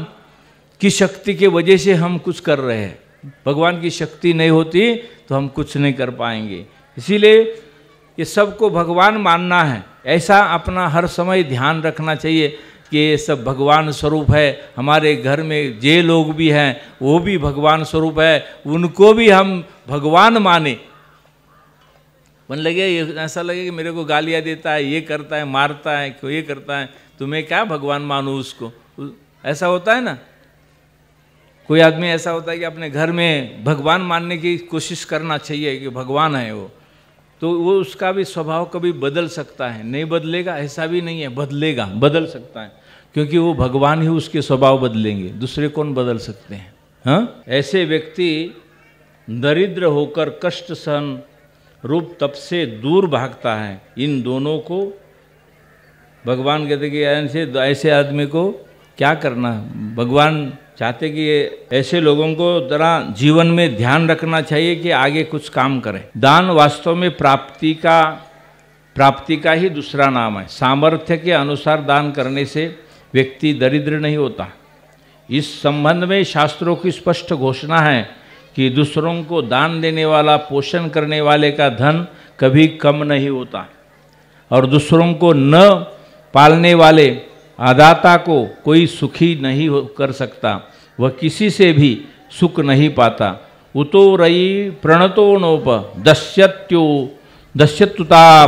Speaker 1: की शक्ति के वजह से हम कुछ कर रहे हैं। भगवान की शक्ति नहीं होती तो हम कुछ नहीं कर पाएंगे। इसीलिए ये सबको भगवान मानना है। ऐसा अपना हर समय ध्यान रखना चाहिए कि ये सब भगवान स्वरूप है। हमारे घर में जे लोग भी हैं वो भी भगवान स्वरूप है, उनको भी हम भगवान माने। मन लगे ऐसा लगे कि मेरे को गालियाँ देता है, ये करता है, मारता है, ये करता है, तो मैं क्या भगवान मानूँ उसको? ऐसा होता है ना, कोई आदमी ऐसा होता है कि अपने घर में भगवान मानने की कोशिश करना चाहिए कि भगवान है वो, तो वो उसका भी स्वभाव कभी बदल सकता है। नहीं बदलेगा ऐसा भी नहीं है, बदलेगा, बदल सकता है, क्योंकि वो भगवान ही उसके स्वभाव बदलेंगे, दूसरे कौन बदल सकते हैं? हाँ, ऐसे व्यक्ति दरिद्र होकर कष्ट सहन रूप तप से दूर भागता है। इन दोनों को भगवान कहते कि ऐसे आदमी को क्या करना? भगवान चाहते कि ऐसे लोगों को जरा जीवन में ध्यान रखना चाहिए कि आगे कुछ काम करें। दान वास्तव में प्राप्ति का ही दूसरा नाम है। सामर्थ्य के अनुसार दान करने से व्यक्ति दरिद्र नहीं होता। इस संबंध में शास्त्रों की स्पष्ट घोषणा है कि दूसरों को दान देने वाला, पोषण करने वाले का धन कभी कम नहीं होता, और दूसरों को न पालने वाले आदाता को कोई सुखी नहीं कर सकता, वह किसी से भी सुख नहीं पाता। उतो रई प्रणतो नोप दस्यत्युता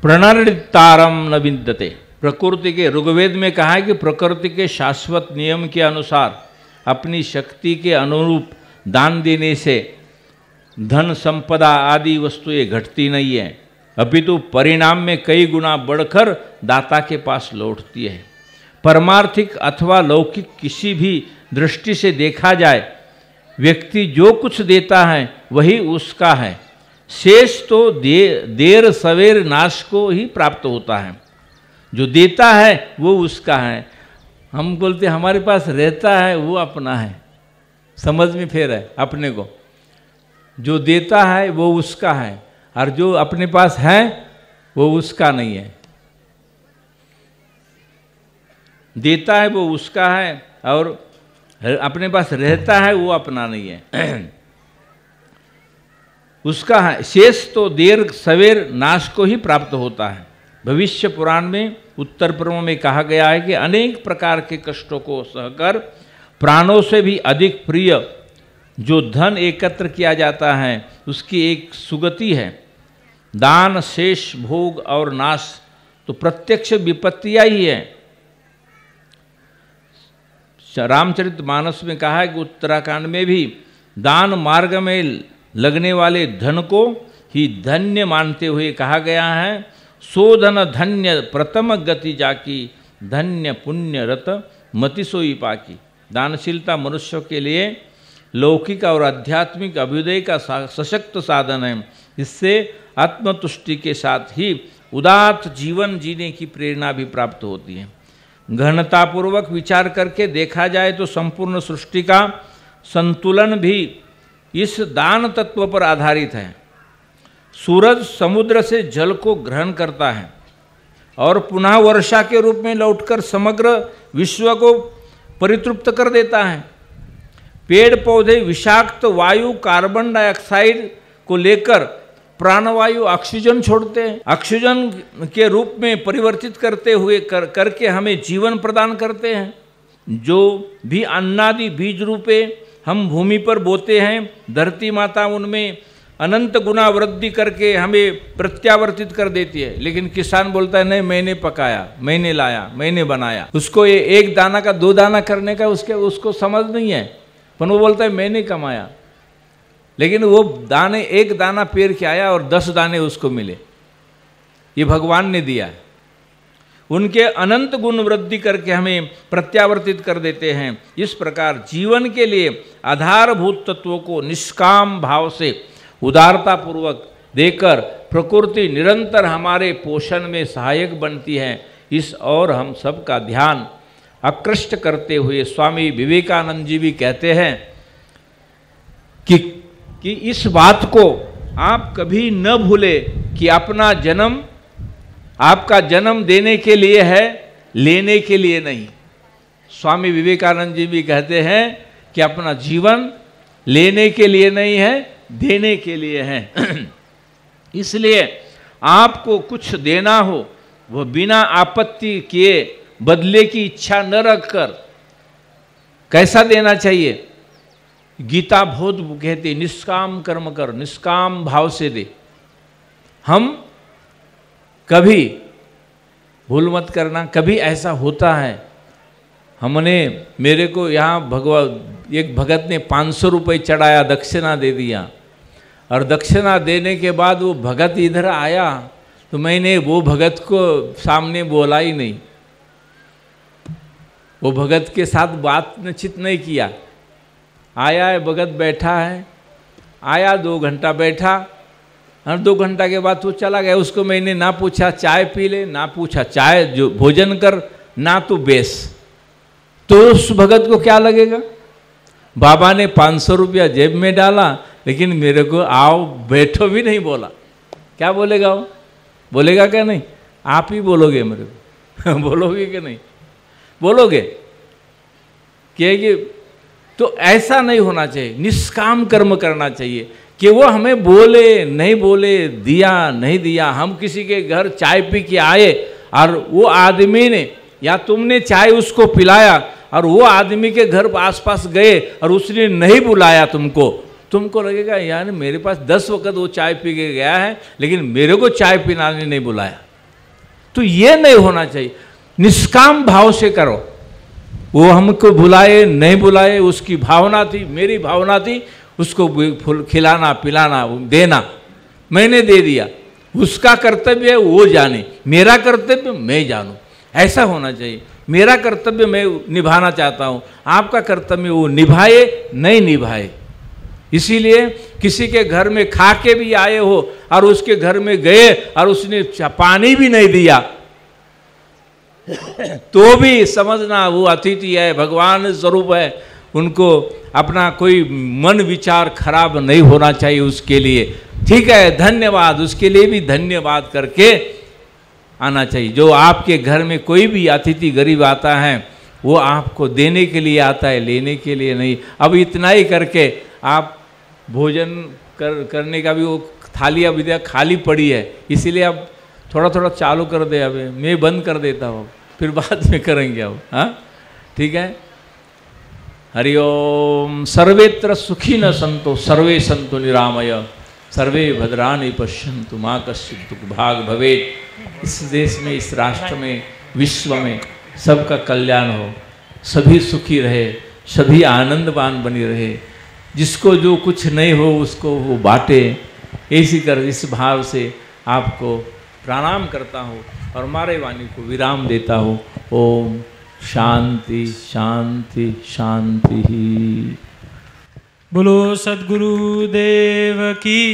Speaker 1: प्रणरितारम न विद्यते। प्रकृति के ऋग्वेद में कहा है कि प्रकृति के शाश्वत नियम के अनुसार अपनी शक्ति के अनुरूप दान देने से धन संपदा आदि वस्तुएं घटती नहीं है, अपितु परिणाम में कई गुना बढ़कर दाता के पास लौटती है। परमार्थिक अथवा लौकिक किसी भी दृष्टि से देखा जाए, व्यक्ति जो कुछ देता है वही उसका है, शेष तो देर सवेर नाश को ही प्राप्त होता है। जो देता है वो उसका है। हम बोलते हमारे पास रहता है वो अपना है, समझ में फेर है अपने को। जो देता है वो उसका है, और जो अपने पास है वो उसका नहीं है। देता है वो उसका है, और अपने पास रहता है वो अपना नहीं है, उसका है। शेष तो देर सवेर नाश को ही प्राप्त होता है। भविष्य पुराण में उत्तर पर्व में कहा गया है कि अनेक प्रकार के कष्टों को सहकर प्राणों से भी अधिक प्रिय जो धन एकत्र किया जाता है उसकी एक सुगति है। दान, शेष, भोग और नाश तो प्रत्यक्ष विपत्तियां ही है। रामचरितमानस में कहा है कि उत्तराखंड में भी दान मार्ग में लगने वाले धन को ही धन्य मानते हुए कहा गया है, सोधन धन्य प्रथम गति जाकी, धन्य पुण्य रत मति सोई पाकी। दानशीलता मनुष्यों के लिए लौकिक और आध्यात्मिक अभ्युदय का सशक्त साधन है। इससे आत्मतुष्टि के साथ ही उदात्त जीवन जीने की प्रेरणा भी प्राप्त होती है। गहनतापूर्वक विचार करके देखा जाए तो संपूर्ण सृष्टि का संतुलन भी इस दान तत्व पर आधारित है। सूरज समुद्र से जल को ग्रहण करता है और पुनः वर्षा के रूप में लौटकर समग्र विश्व को परितृप्त कर देता है। पेड़ पौधे विषाक्त वायु कार्बन डाइऑक्साइड को लेकर प्राणवायु ऑक्सीजन छोड़ते हैं, ऑक्सीजन के रूप में परिवर्तित करते हुए करके हमें जीवन प्रदान करते हैं। जो भी अन्नादि बीज रूपे हम भूमि पर बोते हैं, धरती माता उनमें अनंत गुना वृद्धि करके हमें प्रत्यावर्तित कर देती है। लेकिन किसान बोलता है नहीं, मैंने पकाया, मैंने लाया, मैंने बनाया। उसको ये एक दाना का 2 दाना करने का उसको समझ नहीं है, पर वो बोलता है मैंने कमाया। लेकिन वो दाने, एक दाना पेड़ के आया और 10 दाने उसको मिले, ये भगवान ने दिया है। उनके अनंत गुण वृद्धि करके हमें प्रत्यावर्तित कर देते हैं। इस प्रकार जीवन के लिए आधारभूत तत्वों को निष्काम भाव से उदारता पूर्वक देकर प्रकृति निरंतर हमारे पोषण में सहायक बनती है। इस और हम सब का ध्यान आकृष्ट करते हुए स्वामी विवेकानंद जी भी कहते हैं कि इस बात को आप कभी न भूले कि अपना जन्म आपका जन्म देने के लिए है, लेने के लिए नहीं। स्वामी विवेकानंद जी भी कहते हैं कि अपना जीवन लेने के लिए नहीं है, देने के लिए है। इसलिए आपको कुछ देना हो, वह बिना आपत्ति किए बदले की इच्छा न रखकर कैसा देना चाहिए? गीता बहुत कहती निष्काम कर्म कर, निष्काम भाव से दे। हम कभी भूल मत करना, कभी ऐसा होता है, हमने मेरे को यहाँ एक भगत ने 500 रुपये चढ़ाया, दक्षिणा दे दिया, और दक्षिणा देने के बाद वो भगत इधर आया तो मैंने वो भगत को सामने बोला ही नहीं, वो भगत के साथ बातचीत नहीं किया। आया है भगत, बैठा है, आया 2 घंटा बैठा और 2 घंटा के बाद वो चला गया। उसको मैंने ना पूछा चाय पी ले, ना पूछा चाय जो भोजन कर, ना तो बेस। तो उस भगत को क्या लगेगा? बाबा ने 500 रुपया जेब में डाला, लेकिन मेरे को आओ बैठो भी नहीं बोला। क्या बोलेगा वो? बोलेगा क्या? नहीं, आप ही बोलोगे मेरे को बोलोगे कि नहीं? बोलोगे कि तो ऐसा नहीं होना चाहिए, निष्काम कर्म करना चाहिए कि वो हमें बोले नहीं बोले, दिया नहीं दिया। हम किसी के घर चाय पी के आए और वो आदमी ने या तुमने चाय उसको पिलाया और वो आदमी के घर आसपास गए और उसने नहीं बुलाया तुमको लगेगा यार मेरे पास 10 वक्त वो चाय पी के गया है, लेकिन मेरे को चाय पिलाने नहीं बुलाया। तो ये नहीं होना चाहिए, निष्काम भाव से करो। वो हमको बुलाए नहीं बुलाए, उसकी भावना थी, मेरी भावना थी, उसको खिलाना पिलाना देना, मैंने दे दिया। उसका कर्तव्य है वो जाने, मेरा कर्तव्य मैं जानूं, ऐसा होना चाहिए। मेरा कर्तव्य मैं निभाना चाहता हूँ, आपका कर्तव्य वो निभाए नहीं निभाए। इसीलिए किसी के घर में खा के भी आए हो और उसके घर में गए और उसने पानी भी नहीं दिया तो भी समझना वो अतिथि है, भगवान स्वरूप है, उनको अपना कोई मन विचार खराब नहीं होना चाहिए उसके लिए। ठीक है, धन्यवाद, उसके लिए भी धन्यवाद करके आना चाहिए। जो आपके घर में कोई भी अतिथि गरीब आता है वो आपको देने के लिए आता है, लेने के लिए नहीं। अब इतना ही करके आप भोजन करने का भी वो थाली अभी खाली पड़ी है, इसीलिए अब थोड़ा थोड़ा चालू कर दे। अब मैं बंद कर देता हूँ, फिर बाद में करेंगे अब। हाँ ठीक है। हरि ओम। सर्वेत्र सुखी न संतो सर्वे संतो निरामय सर्वे भद्राणि पश्यन्तु माँ कश्चित् दुर्भाग् भवेत्। इस देश में, इस राष्ट्र में, विश्व में सबका कल्याण हो, सभी सुखी रहे, सभी आनंदवान बनी रहे। जिसको जो कुछ नहीं हो उसको वो बांटे। ऐसी कर इस भाव से आपको प्रणाम करता हूँ और हमारे वाणी को विराम देता हूँ। ओम शांति शांति शांति।
Speaker 2: बोलो सद्गुरुदेव की।